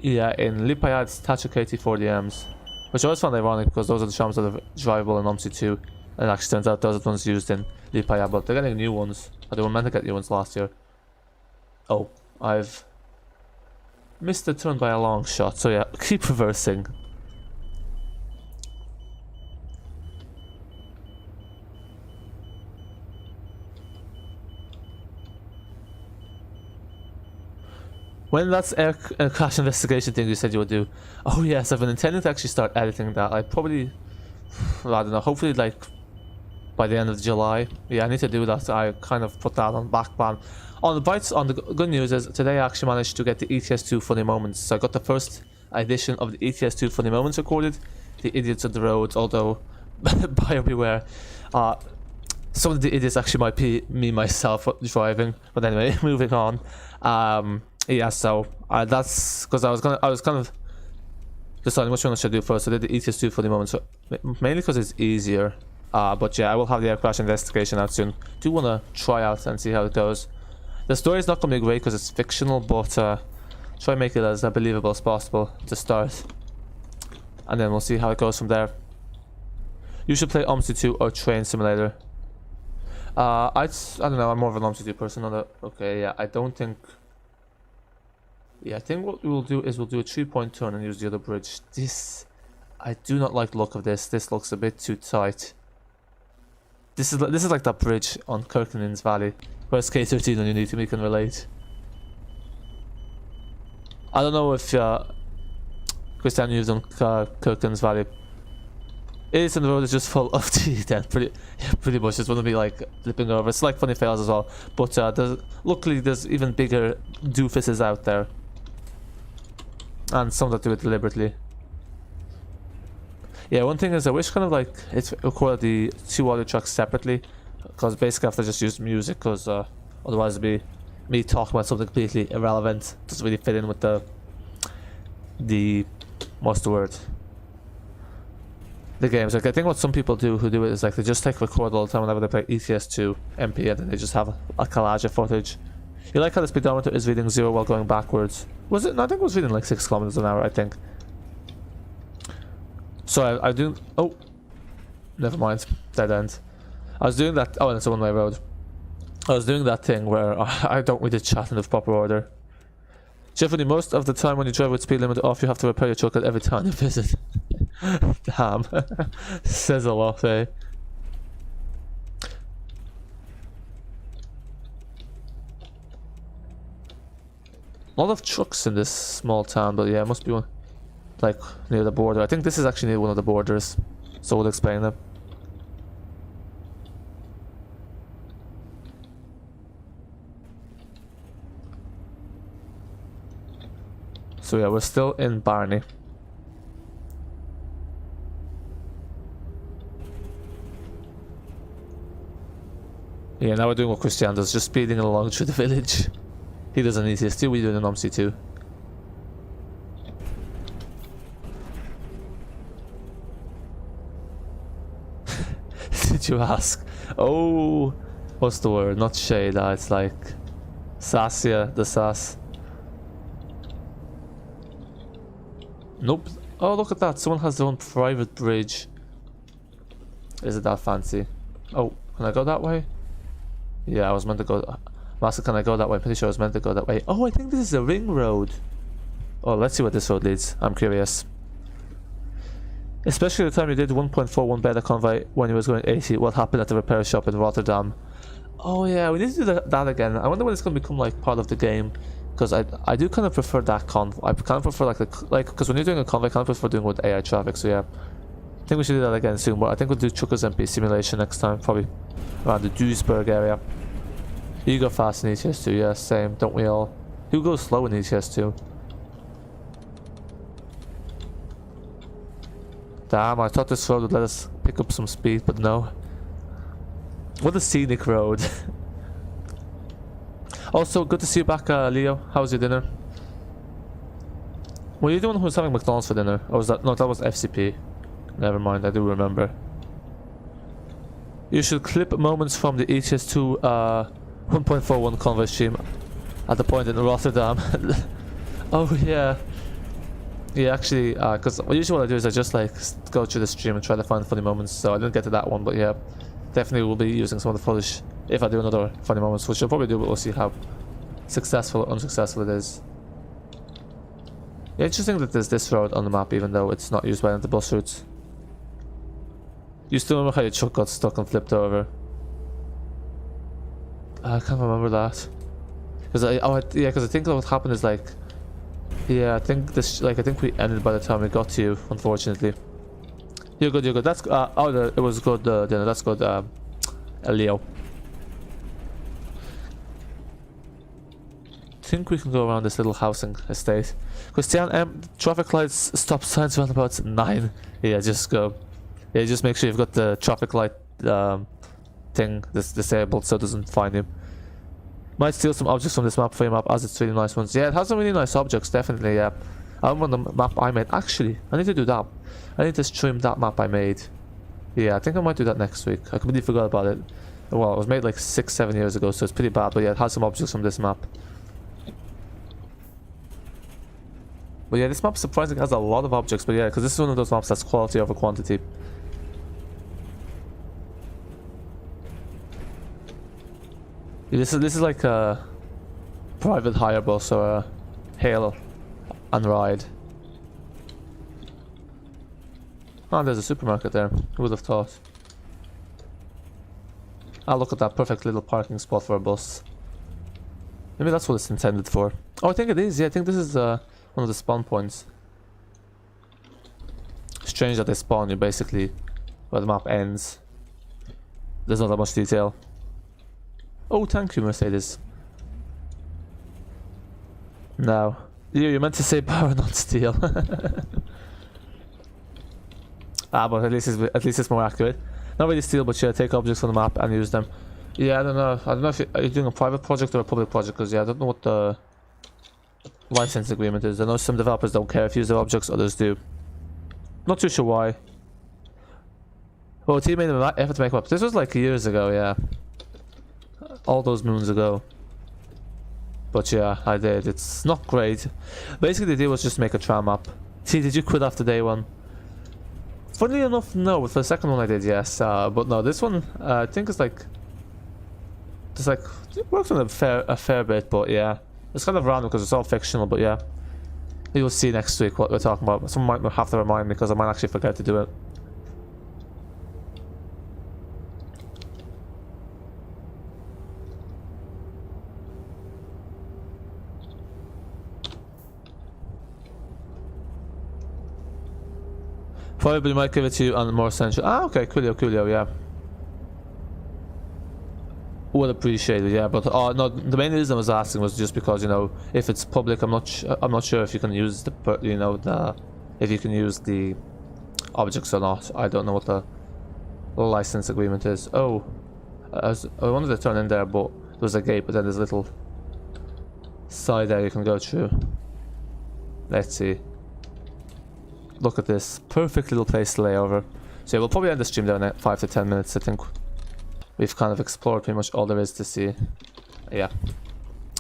Yeah, in Lipaya it's Thatcher KT40Ms. Which I always found ironic because those are the trams that are drivable in Omsi 2. And it actually turns out those are the ones used in Lipaya, but they're getting new ones. Or they were meant to get new ones last year. Oh, I've missed the turn by a long shot, so yeah, keep reversing. When that's air crash investigation thing you said you would do. Oh yes, I've been intending to actually start editing that. I probably, well, I don't know, hopefully like by the end of July. Yeah, I need to do that. I kind of put that on back plan. On the good news is today I actually managed to get the ETS2 funny moments. So I got the first edition of the ETS2 funny moments recorded. The idiots of the road, although buyer beware. Some of the idiots actually might be me myself driving. But anyway, moving on. Yeah, so that's because I was kind of deciding which one I should do first. I did the ETS2 for the moment, so mainly because it's easier. But yeah, I will have the air crash investigation out soon. Do want to try out and see how it goes. The story is not going to be great because it's fictional, but try and make it as believable as possible to start, and then we'll see how it goes from there. You should play Omsi 2 or Train Simulator. I don't know. I'm more of an Omsi 2 person. Okay, yeah, I don't think. Yeah, I think what we'll do is we'll do a 3-point turn and use the other bridge. This, I do not like the look of this. This looks a bit too tight. This is like that bridge on Kirkland's Valley. Where's K13 on Unity? We can relate. I don't know if Christian used on Kirkland's Valley. It is, and the road is just full of pretty much just want to be like flipping over. It's like funny fails as well, but luckily there's even bigger doofuses out there, and some that do it deliberately. Yeah, one thing is I wish kind of like it's recorded the two audio tracks separately, because basically I have to just use music, because otherwise it'd be me talking about something completely irrelevant. Doesn't really fit in with the what's the word? The games. Like I think what some people do who do it is like they just take record all the time whenever they play ETS2 MP, and then they just have a collage of footage. You like how the speedometer is reading 0 while going backwards? Was it? No, I think it was reading like 6 kilometers an hour, I think. So I do. Oh, never mind. Dead end. I was doing that. Oh, and it's a one-way road. I was doing that thing where I don't read the chat in the proper order. Jeffrey, most of the time when you drive with speed limit off, you have to repair your truck at every town you visit. Damn. Says a lot, eh? A lot of trucks in this small town, but yeah, it must be one like near the border. I think this is actually near one of the borders, so we'll explain them. So yeah, we're still in Barney. Yeah, now we're doing what Christian does, just speeding along through the village. He does an ETS2, we do an Omsi 2. Did you ask? Oh, what's the word? Not shade, it's like sass, yeah, the sass. Nope. Oh, look at that. Someone has their own private bridge. Is it that fancy? Oh, can I go that way? Yeah, I was meant to go. Master, can I go that way? I'm pretty sure I was meant to go that way. Oh, I think this is a ring road. Oh, let's see where this road leads. I'm curious. Especially the time you did 1.41 beta convoy when he was going 80. What happened at the repair shop in Rotterdam? Oh yeah, we need to do that again. I wonder when it's going to become like part of the game. Because I do kind of prefer that convoy. I kind of prefer because when you're doing a convoy, I kind of prefer doing with AI traffic. So yeah, I think we should do that again soon. But I think we'll do Truckers MP simulation next time, probably around the Duisburg area. You go fast in ETS2, yeah, same. Don't we all? Who goes slow in ETS2? Damn, I thought this road would let us pick up some speed, but no. What a scenic road. Also, good to see you back, Leo. How was your dinner? Were you the one who was having McDonald's for dinner? Or was that... No, that was FCP. Never mind, I do remember. You should clip moments from the ETS2 1.41 convoy stream at the point in Rotterdam. Oh yeah. Yeah, actually, because usually what I do is I just like go through the stream and try to find funny moments. So I didn't get to that one, but yeah, definitely will be using some of the footage if I do another funny moments, which I'll probably do, but we'll see how successful or unsuccessful it is. Yeah, interesting that there's this road on the map, even though it's not used by any of the bus routes. You still remember how your truck got stuck and flipped over? I can't remember that. Because I think what happened is like, yeah, I think this, like, I think we ended by the time we got to you, unfortunately. You're good, you're good. That's, it was good, dinner. That's good, Leo. I think we can go around this little housing estate. Christian, traffic lights, stop signs, roundabouts, 9. Yeah, just go. Yeah, just make sure you've got the traffic light, thing that's disabled so it doesn't find you. Might steal some objects from this map for your map, as it's really nice ones. Yeah, it has some really nice objects, definitely, yeah. I remember the map I made. Actually, I need to do that. I need to stream that map I made. Yeah, I think I might do that next week. I completely forgot about it. Well, it was made like 6-7 years ago, so it's pretty bad, but yeah, it has some objects from this map. But yeah, this map surprisingly has a lot of objects, but yeah, because this is one of those maps that's quality over quantity. Yeah, this is like a private hire bus or a hail and ride. Oh, there's a supermarket there. Who would have thought? Ah, look at that perfect little parking spot for a bus. Maybe that's what it's intended for. Oh, I think it is. Yeah, I think this is one of the spawn points. Strange that they spawn you basically where the map ends. There's not that much detail. Oh, thank you, Mercedes. No. You meant to say power, not steel. But at least it's more accurate. Not really steal, but yeah, take objects from the map and use them. Yeah, I don't know. I don't know if are you doing a private project or a public project, because yeah, I don't know what the license agreement is. I know some developers don't care if you use their objects, others do. Not too sure why. Well, team made an effort to make them up. This was like years ago, yeah. All those moons ago. But yeah, I did. It's not great. Basically, the idea was just make a tram map. See, did you quit after day one? Funnily enough, no. For the second one I did, yes. But no, this one, I think it's like... It's like... It works on a fair bit, but yeah. It's kind of random because it's all fictional, but yeah. You'll see next week what we're talking about. Someone might have to remind me because I might actually forget to do it. Probably might give it to you on the more essential. Ah, okay, coolio, yeah. Would appreciate it, yeah. But no, the main reason I was asking was just because, you know, if it's public, I'm not sure if you can use the, you know, if you can use the objects or not. I don't know what the license agreement is. Oh, I wanted to turn in there, but there was a gate, but then there's a little side there you can go through. Let's see. Look at this perfect little place to lay over. So yeah, we'll probably end the stream there in 5 to 10 minutes. I think we've kind of explored pretty much all there is to see. Yeah,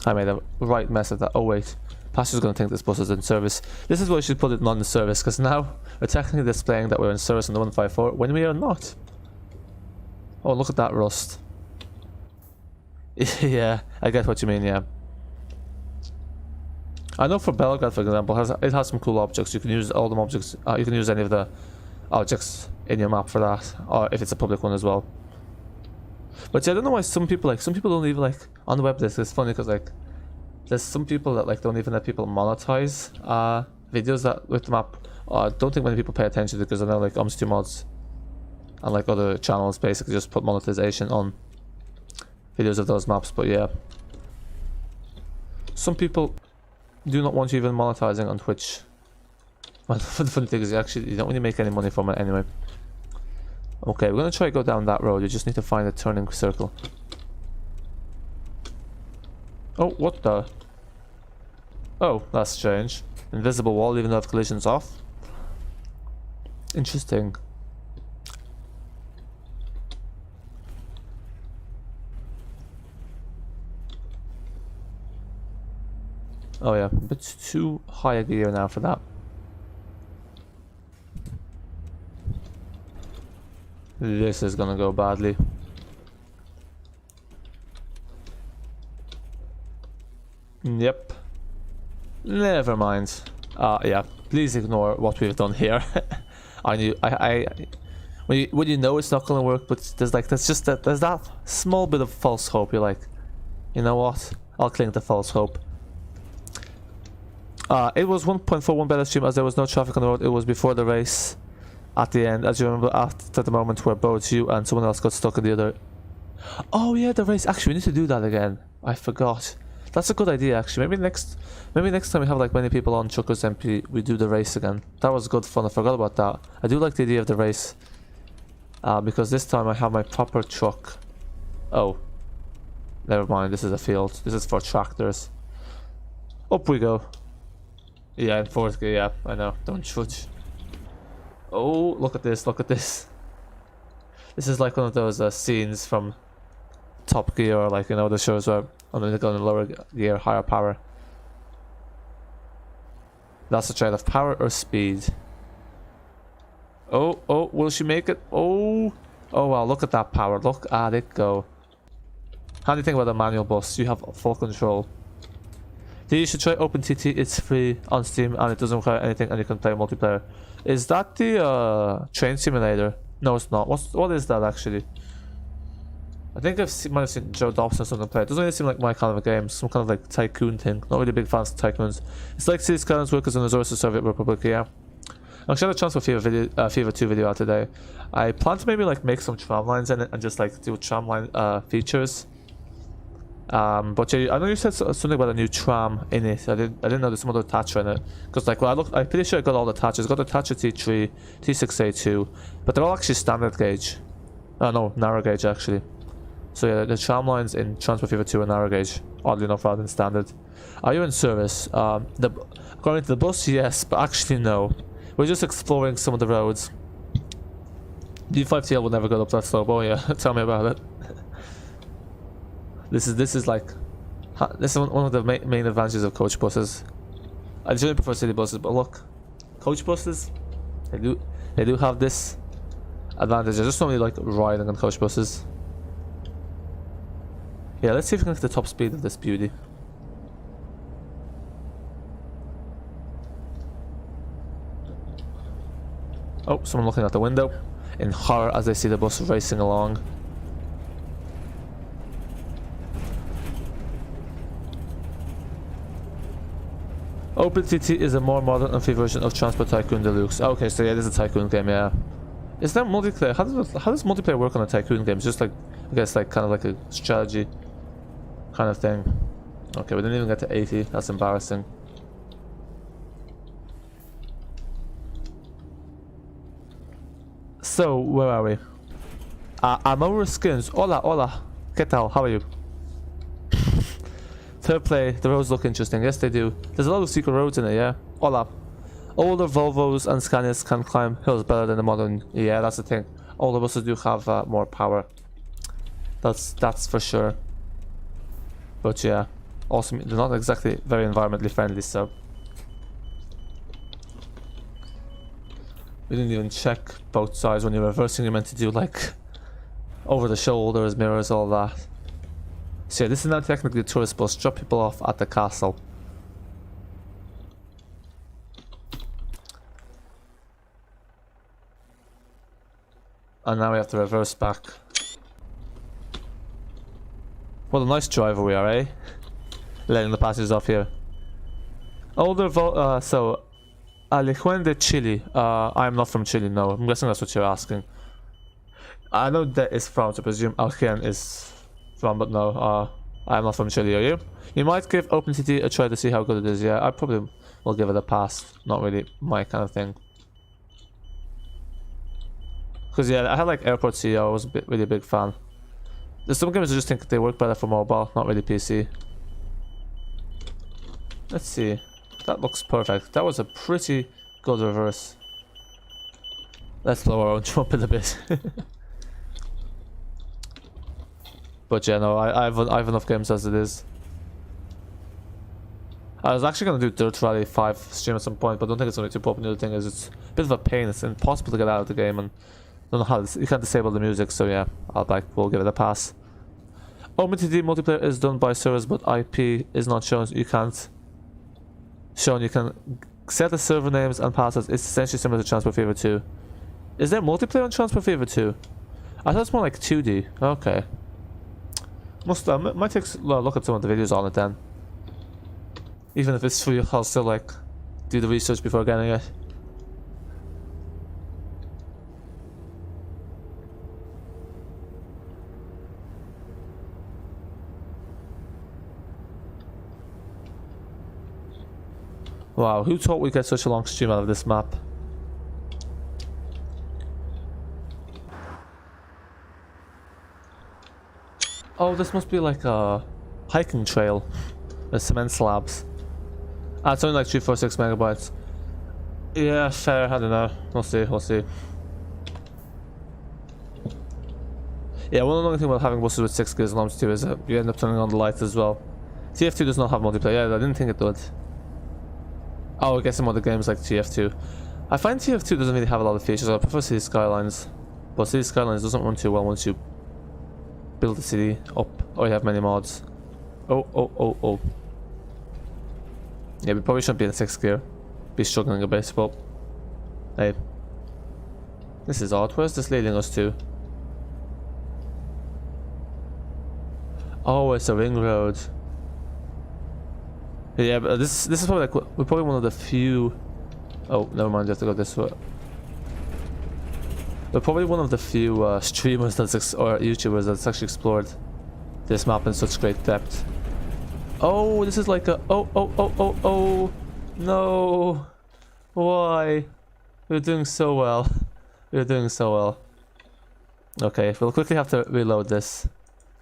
I made a right mess of that. Oh wait, Pastor's gonna think this bus is in service. This is where we should put it not in service, because now we're technically displaying that we're in service on the 154 when we are not. Oh, look at that rust. Yeah, I get what you mean. Yeah. I know for Belgrade, for example, it has some cool objects. You can use all them objects. You can use any of the objects in your map for that, or if it's a public one as well. But yeah, I don't know why some people don't even like on the web. It's funny because like there's some people that like don't even let people monetize videos that with the map. I don't think many people pay attention to it because I know like Omsi mods and like other channels basically just put monetization on videos of those maps. But yeah, some people do not want you even monetizing on Twitch. Well, the funny thing is you don't really make any money from it anyway. Okay, we're gonna try to go down that road. You just need to find a turning circle. Oh, what the? Oh, that's strange. invisible wall even though if collision's off. Interesting. Oh yeah, a bit too high a gear now for that. This is gonna go badly. Yep. Never mind. Yeah. Please ignore what we've done here. I knew. When you know it's not gonna work, but there's that small bit of false hope. You're like, you know what? I'll cling to false hope. It was 1.41 better stream as there was no traffic on the road. It was before the race. At the end, as you remember, after the moment where both you and someone else got stuck in the other. Oh yeah, the race. Actually, we need to do that again. I forgot. That's a good idea. Actually, maybe next time we have like many people on Chuckers MP, we do the race again. That was good fun. I forgot about that. I do like the idea of the race. Because this time I have my proper truck. Oh, never mind. This is a field. This is for tractors. Up we go. Yeah, in fourth gear. Yeah, I know. Don't judge. Oh, look at this, look at this. This is like one of those scenes from Top Gear or like, you know, the shows where I'm going to go in lower gear, higher power. That's a trade of power or speed. Oh, will she make it? Oh wow, look at that power, look at it go. Handy thing about a manual bus, you have full control. You should try OpenTT, it's free on Steam and it doesn't require anything and you can play multiplayer. Is that the train simulator? No, it's not. What is that actually? I think might have seen Joe Dobson or something play. It doesn't really seem like my kind of a game. Some kind of like tycoon thing. Not really big fans of tycoons. It's like City Skylines Workers and Resources Soviet Republic, yeah. I actually had a chance for FIFA 2 video out today. I plan to maybe like make some tram lines in it and just like do tram line features. But yeah, I know you said something about a new tram in it. I didn't know there's some other Thatcher in it. Because like when I'm pretty sure I got all the Thatchers. I got the Thatcher T3, T6A2, but they're all actually standard gauge. No, narrow gauge actually. So yeah, the tram lines in Transport Fever 2 are narrow gauge, oddly enough, rather than standard. Are you in service? According to the bus, yes, but actually no. We're just exploring some of the roads. D5TL will never go up that slope. Oh yeah, tell me about it. This is like, this is one of the main advantages of coach buses. I generally prefer city buses, but look, coach buses, they do have this advantage. I just don't really like riding on coach buses. Yeah, let's see if we can get the top speed of this beauty. Oh, someone looking out the window in horror as they see the bus racing along. OpenTT is a more modern and free version of Transport Tycoon Deluxe. Okay, so yeah, this is a Tycoon game, yeah. Is there multiplayer? How does multiplayer work on a Tycoon game? It's just like, I guess like kind of like a strategy kind of thing. Okay, we didn't even get to 80. That's embarrassing. So, where are we? I'm over skins. Hola. ¿Qué tal? How are you? Third play, the roads look interesting. Yes, they do. There's a lot of secret roads in it, yeah? Hola. Older Volvos and Scanias can climb hills better than the modern. Yeah, that's the thing. Older buses do have more power. That's for sure. But yeah, also they're not exactly very environmentally friendly, so we didn't even check both sides when you're reversing. You're meant to do like over the shoulders, mirrors, all that. So yeah, this is not technically a tourist bus. Drop people off at the castle. And now we have to reverse back. What a nice driver we are, eh? Letting the passengers off here. Older so Alijuan de Chile. I'm not from Chile, no. I'm guessing that's what you're asking. I know that is from, so I presume Aljian is from, but no, I'm not from Chile, are you? You might give OpenCT a try to see how good it is, yeah. I probably will give it a pass. Not really my kind of thing. Because yeah, I had like Airport CEO, I was really a big fan. There's some games I just think they work better for mobile, not really PC. Let's see. That looks perfect. That was a pretty good reverse. Let's blow our own trumpet a bit. But yeah, no, I have enough games as it is. I was actually going to do Dirt Rally 5 stream at some point, but I don't think it's going to be too popular. The thing is, it's a bit of a pain. It's impossible to get out of the game, and I don't know how you can't disable the music, so yeah, we'll give it a pass. OMTD multiplayer is done by servers, but IP is not shown. You can't shown. You can set the server names and passwords. It's essentially similar to Transport Fever 2. Is there multiplayer on Transport Fever 2? I thought it's more like 2D. Okay. Might take a look at some of the videos on it then. Even if it's free, I'll still like do the research before getting it. Wow, who thought we'd get such a long stream out of this map? Oh, this must be like a hiking trail with cement slabs. Ah, it's only like 346 megabytes. Yeah, fair, I don't know. We'll see, we'll see. Yeah, one of the things about having buses with 6 gears and Omsi 2 is that you end up turning on the lights as well. TF2 does not have multiplayer. Yeah, I didn't think it would. Oh, I guess some other games like TF2. I find TF2 doesn't really have a lot of features. I prefer City Skylines. But City Skylines doesn't run too well once you build the city up or you have many mods. Oh. Yeah, we probably shouldn't be in 6th gear. Be struggling a bit, but hey. This is odd. Where's this leading us to? Oh, it's a ring road. Yeah, but this is probably like we're probably one of the few. Oh, never mind. You have to go this way. We're probably one of the few streamers or YouTubers that's actually explored this map in such great depth. Oh, this is like a oh no! Why? We're doing so well. We're doing so well. Okay, we'll quickly have to reload this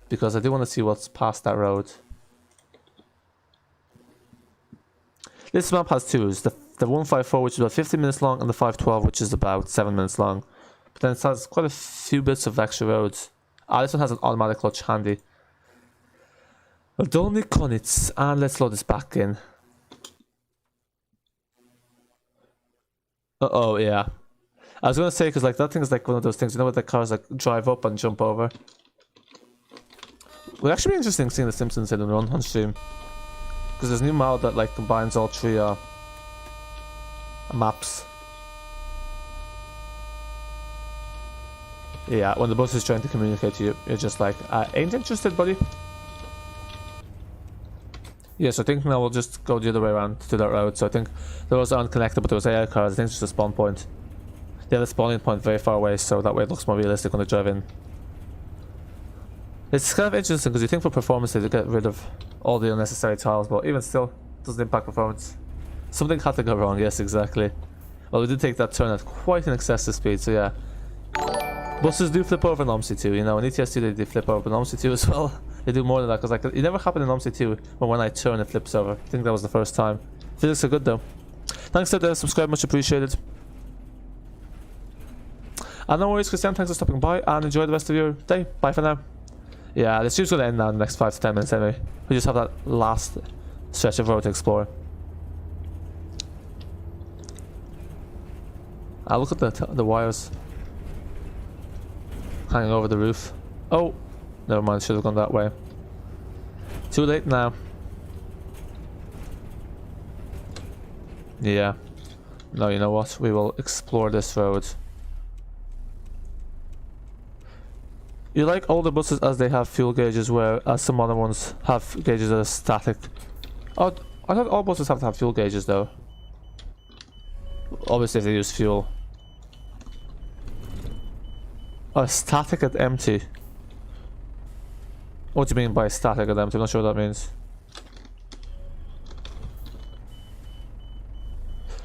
because I do want to see what's past that road. This map has twos, the 154 which is about 15 minutes long and the 512 which is about 7 minutes long. But then it has quite a few bits of extra roads. Ah, this one has an automatic clutch handy. Dolni Kounice, and let's load this back in. Oh yeah. I was gonna say, because like that thing is like one of those things, you know, what the cars like drive up and jump over. It would actually be interesting seeing the Simpsons in and run on stream. Because there's a new mod that like combines all 3 maps. Yeah, when the bus is trying to communicate to you, you're just like, ain't interested, buddy. Yeah, so I think now we'll just go the other way around to that road. So I think those aren't connected, but there was AI cars. I think it's just a spawn point. Yeah, the spawning point very far away, so that way it looks more realistic when they drive in. It's kind of interesting because you think for performance they get rid of all the unnecessary tiles, but even still, it doesn't impact performance. Something had to go wrong, yes, exactly. Well, we did take that turn at quite an excessive speed, so yeah. Buses do flip over in Omsi 2, you know, in ETS2 they flip over in Omsi 2 as well. They do more than that, because like, it never happened in Omsi 2, but when I turn it flips over. I think that was the first time. Physics are good though. Thanks to the subscribe, much appreciated. And no worries, Christian, thanks for stopping by, and enjoy the rest of your day. Bye for now. Yeah, the stream's going to end now in the next 5 to 10 minutes anyway. We just have that last stretch of road to explore. Look at the wires hanging over the roof. Oh, never mind, should have gone that way. Too late now. Yeah. No, you know what? We will explore this road. You like older buses as they have fuel gauges, whereas some other ones have gauges that are static. Oh, I thought all buses have to have fuel gauges though. Obviously if they use fuel. Oh, static at empty. What do you mean by static at empty? I'm not sure what that means.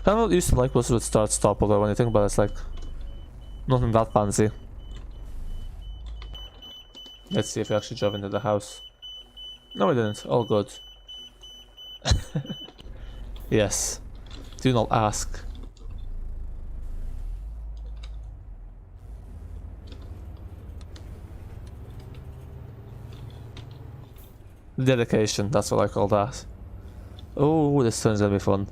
I don't used to like buses with start-stop, although when you think about it, it's like nothing that fancy. Let's see if we actually drove into the house. No, we didn't. All good. Yes. Do not ask. Dedication, that's what I call that. Oh, this turns gonna be fun.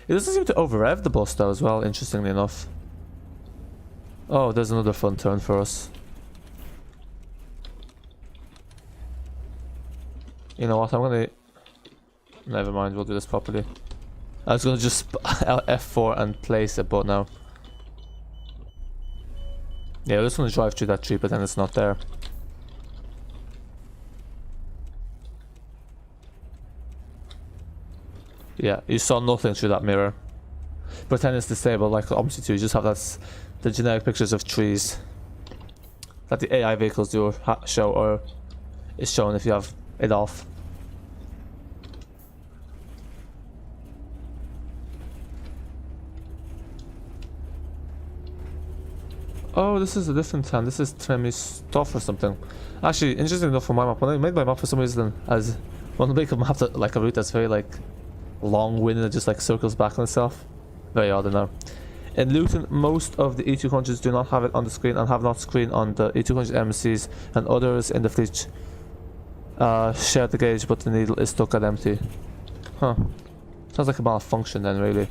It doesn't seem to over-rev the bus though as well, interestingly enough. Oh, there's another fun turn for us. You know what, I'm gonna... Never mind, we'll do this properly. I was gonna just F4 and place it, but no. Yeah, I just want to drive through that tree, but then it's not there. Yeah, you saw nothing through that mirror. Pretend it's disabled like Omsi 2, you just have the generic pictures of trees that the AI vehicles do show, or is shown if you have it off. Oh, this is a different town. This is Tremi stuff or something. Actually, interesting enough for my map. When I made my map for some reason, as when I make a map that, like a route that's very like long-winded and just like circles back on itself. Very odd, I know. In Luton, most of the E200s do not have it on the screen and have not screened on the E200 MCs, and others in the fleet share the gauge, but the needle is stuck at empty. Huh. Sounds like a malfunction then, really.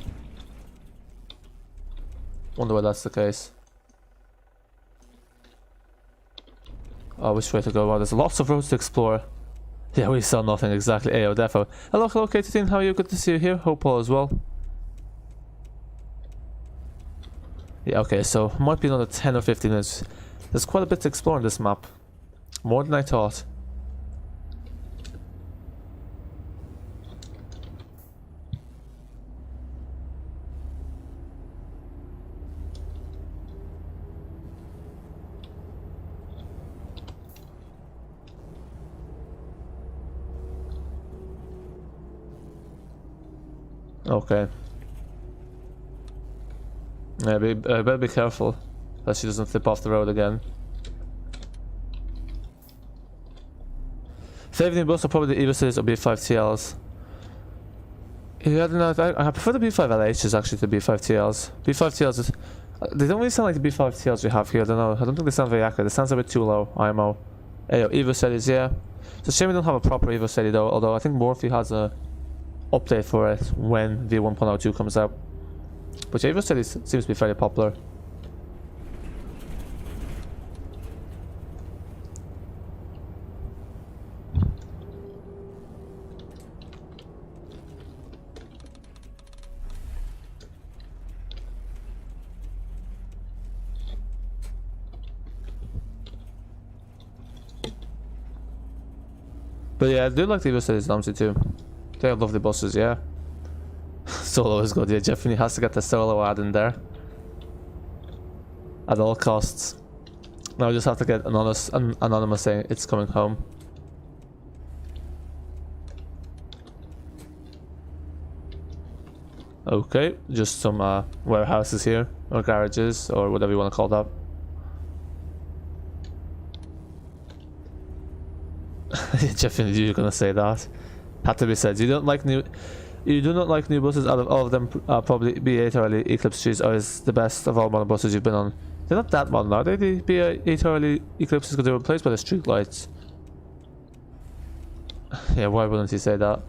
Wonder why that's the case. Oh, which way to go? Wow, there's lots of roads to explore. Yeah, we saw nothing exactly. Ayo, defo. Hello, K13, how are you? Good to see you here. Hope all as well. Yeah, okay, so might be another 10 or 15 minutes. There's quite a bit to explore on this map. More than I thought. Okay. Yeah, better be careful that she doesn't flip off the road again. Favorite bus are probably the Evo Cities or B5TLs. Yeah, I don't know. I prefer the B5LHs actually to B5TLs. B5TLs is... They don't really sound like the B5TLs we have here. I don't know. I don't think they sound very accurate. It sounds a bit too low. IMO. Ayo, Evo Cities, yeah. It's a shame we don't have a proper Evo City though. Although I think Morphe has a update for it when V1.02 comes out. But Evo City seems to be fairly popular. But yeah, I do like the Evo Cities in Omsi too. They have lovely buses, yeah. Solo is good, yeah, definitely has to get the solo Addon there. At all costs. Now I just have to get anonymous saying it's coming home. Okay, just some warehouses here, or garages, or whatever you want to call that. Definitely you're gonna say that. Had to be said. You do not like new buses. Out of all of them, probably B8 early Eclipse trees is the best of all modern buses you've been on. They're not that modern, are they? The B8 early Eclipses, because they were replaced by the street lights. Yeah, why wouldn't you say that?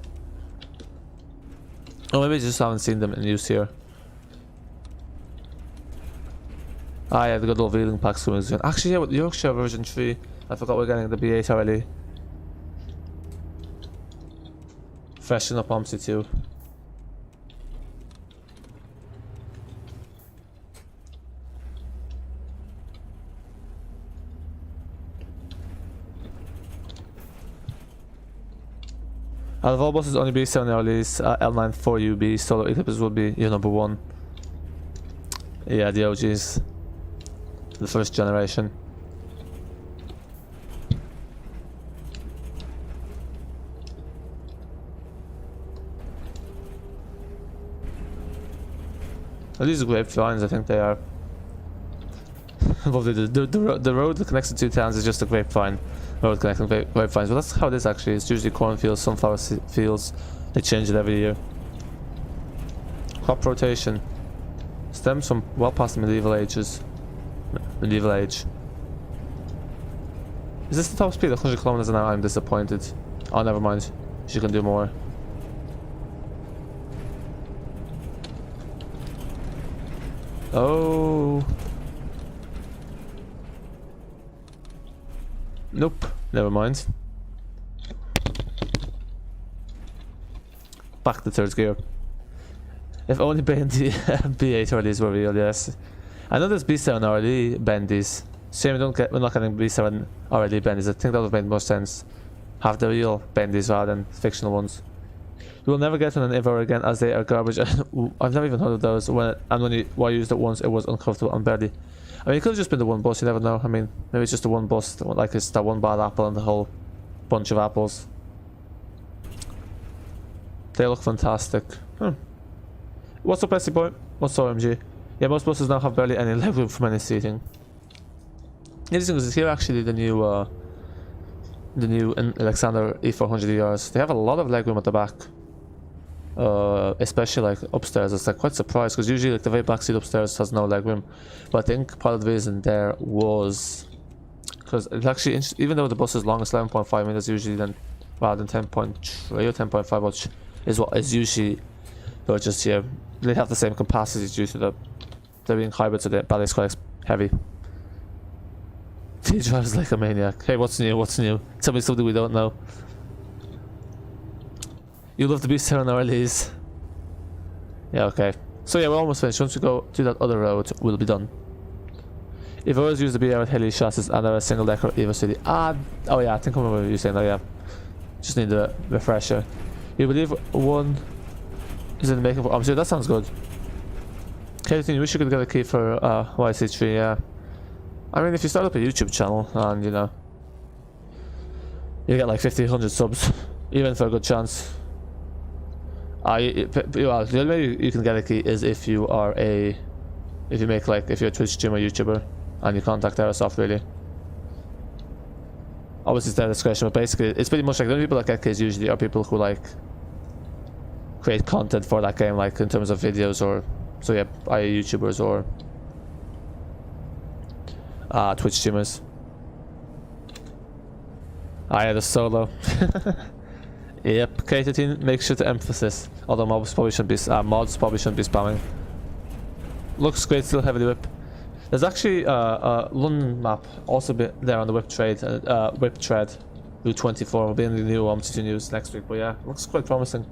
Or maybe you just haven't seen them in use here. Ah yeah, the good old wheeling packs coming soon. Actually, yeah, with Yorkshire version 3, I forgot we're getting the B8 early. Freshen up Omsi too. Out of all buses, only B7 earlys, L9 4UB, solo Eclipses will be your number one. Yeah, the OGs. The first generation. Are these grapevines? I think they are. Lovely. The road that connects the two towns is just a grapevine. road connecting grapevines. But that's how it is actually. It's usually cornfields, sunflower fields. They change it every year. Crop rotation stems from well past the medieval ages. Medieval age. Is this the top speed? 100 kilometers an hour. I'm disappointed. Oh, never mind. She can do more. Oh. Nope. Never mind. Back to third gear. If only bendy B8 RDs were real, yes. I know there's B7 RD bendies. Shame we're not getting B7 RD bendies. I think that would have made more sense. Have the real bendies rather than fictional ones. You will never get one ever again as they are garbage. I've never even heard of those. When I used it once, it was uncomfortable and barely. I mean, it could have just been the one bus, you never know. I mean, maybe it's just the one bus, like it's that one bad apple and the whole bunch of apples. They look fantastic. What's up, Bessie boy? What's OMG? Yeah, most buses now have barely any legroom from any seating. Interesting is here actually the new Alexander E400 ERs. They have a lot of legroom at the back. Especially like upstairs. It's like quite surprised because usually like the very back seat upstairs has no legroom. But I think part of the reason there was because it's actually, even though the bus is long, it's 11.5 meters usually, then rather than 10.3 or 10.5, which is what is usually. But just here, they have the same capacity due to they're being hybrid, so the battery's quite heavy. He drives like a maniac. Hey, what's new? What's new? Tell me something we don't know. You love the beast here on RLEs. Yeah, okay. So yeah, we're almost finished. Once we go to that other road, we'll be done. If I always use the BR with Heli chassis and a single decker Evo City. Oh yeah, I think I remember you saying that, yeah. Just need a refresher. You believe one is in the making for Omsi? That sounds good. Okay, you wish you could get a key for YC3, yeah. I mean, if you start up a YouTube channel and, you know, you get like 50, 100 subs, even for a good chance. The only way you can get a key is if you are if you're a Twitch streamer, YouTuber, and you contact Airsoft, really. Obviously it's their discretion, but basically it's pretty much like the only people that get keys usually are people who like create content for that game, like in terms of videos or, so yeah, YouTubers or Twitch streamers. Yeah, the solo. Yep, K13, make sure to emphasis. Although mods probably shouldn't be spamming. Looks great, still heavily whip. There's actually a London map also there on the whip tread, Route 24. Will be in the new Omsi news next week. But yeah, looks quite promising.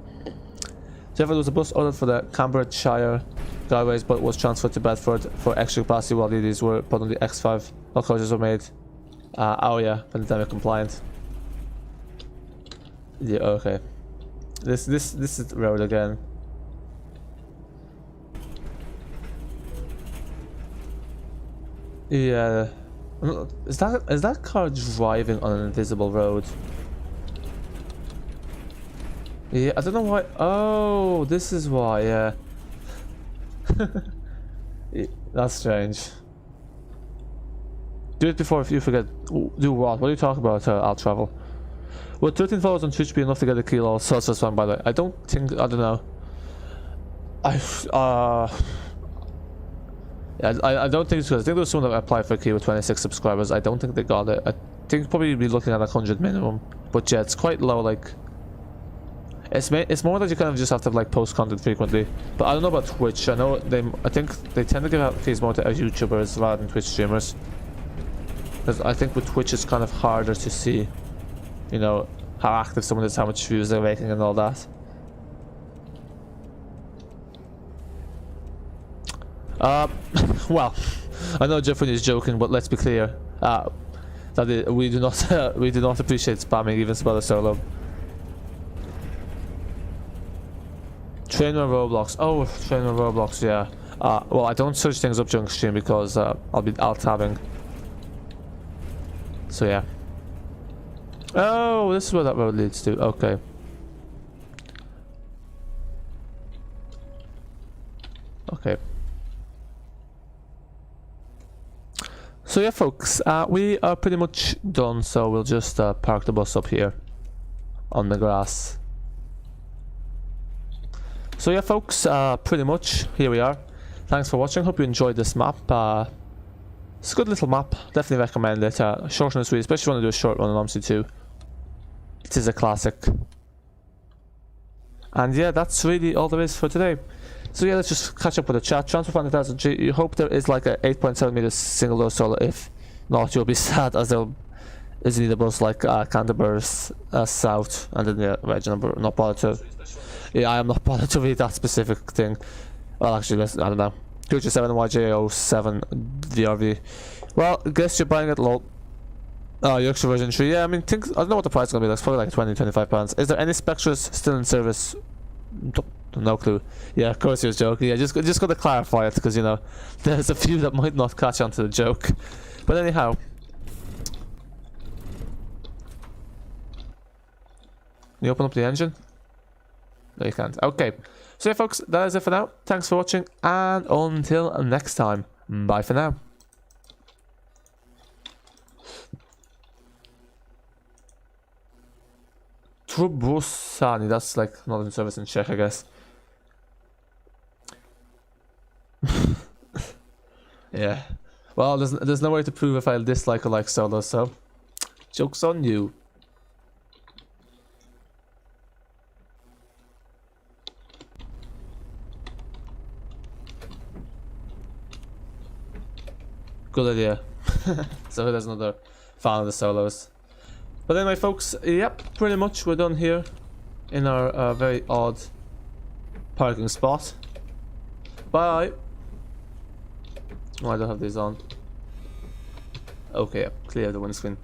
There was a bus ordered for the Cambridgeshire Guideways, but was transferred to Bedford for extra capacity while these were put on the X5. All closures were made. Oh yeah, pandemic compliant. Yeah, okay. This is the road again. Yeah. Is that car driving on an invisible road? Yeah, I don't know why. Oh, this is why, yeah. That's strange. Do it before if you forget. Do what? What are you talking about? I'll travel. Would 13 followers on Twitch be enough to get a kilo? So that's fine, by the way. I don't know. Yeah, I don't think it's good. I think there was someone that applied for a key with 26 subscribers. I don't think they got it. I think probably you'd be looking at 100 minimum. But yeah, it's quite low, like. It's more that you kind of just have to like post content frequently. But I don't know about Twitch. I think they tend to give out keys more to YouTubers rather than Twitch streamers. Because I think with Twitch it's kind of harder to see, you know, how active someone is, how much views they're making and all that. Well, I know Jeffrey is joking, but let's be clear. That we do not appreciate spamming, even Spell Solo. Train on Roblox. Oh, train on Roblox, yeah. Well, I don't search things up during stream because I'll be alt-tabbing. So yeah. Oh, this is where that road leads to. Okay. Okay. So yeah, folks, we are pretty much done, so we'll just park the bus up here on the grass. So yeah, folks, pretty much here we are. Thanks for watching. Hope you enjoyed this map. It's a good little map. Definitely recommend it. Short and sweet, especially if you want to do a short run in Omsi 2. It is a classic. And yeah, that's really all there is for today. So yeah, let's just catch up with the chat. Transfer Fan 1000G. You hope there is like a 8.7 meters single door solar. If not, you'll be sad, as there isn't either bus like Canterbury South, and then yeah, Reg number. Not bothered to. Yeah, I am not bothered to read that specific thing. Well, actually, listen, I don't know. Future 7 YJ07 VRV. Well, guess you're buying it low. Oh, Yorkshire version 3. Yeah, I mean, I don't know what the price is gonna be. Like, it's probably like 20-25 pounds. Is there any Spectras still in service? No clue. Yeah, of course he was joking. Yeah, just got to clarify it, because you know there's a few that might not catch on to the joke. But anyhow, you open up the engine? No, you can't. Okay. So yeah, folks, that is it for now. Thanks for watching, and until next time, bye for now. Trubusani, that's like not in service in Czech, I guess. Yeah. Well, there's no way to prove if I dislike or like Solo, so joke's on you. Good idea. So there's another fan of the Solos. But anyway, folks, yep, pretty much we're done here in our very odd parking spot. Bye. Oh, I don't have these on. Okay, clear the windscreen.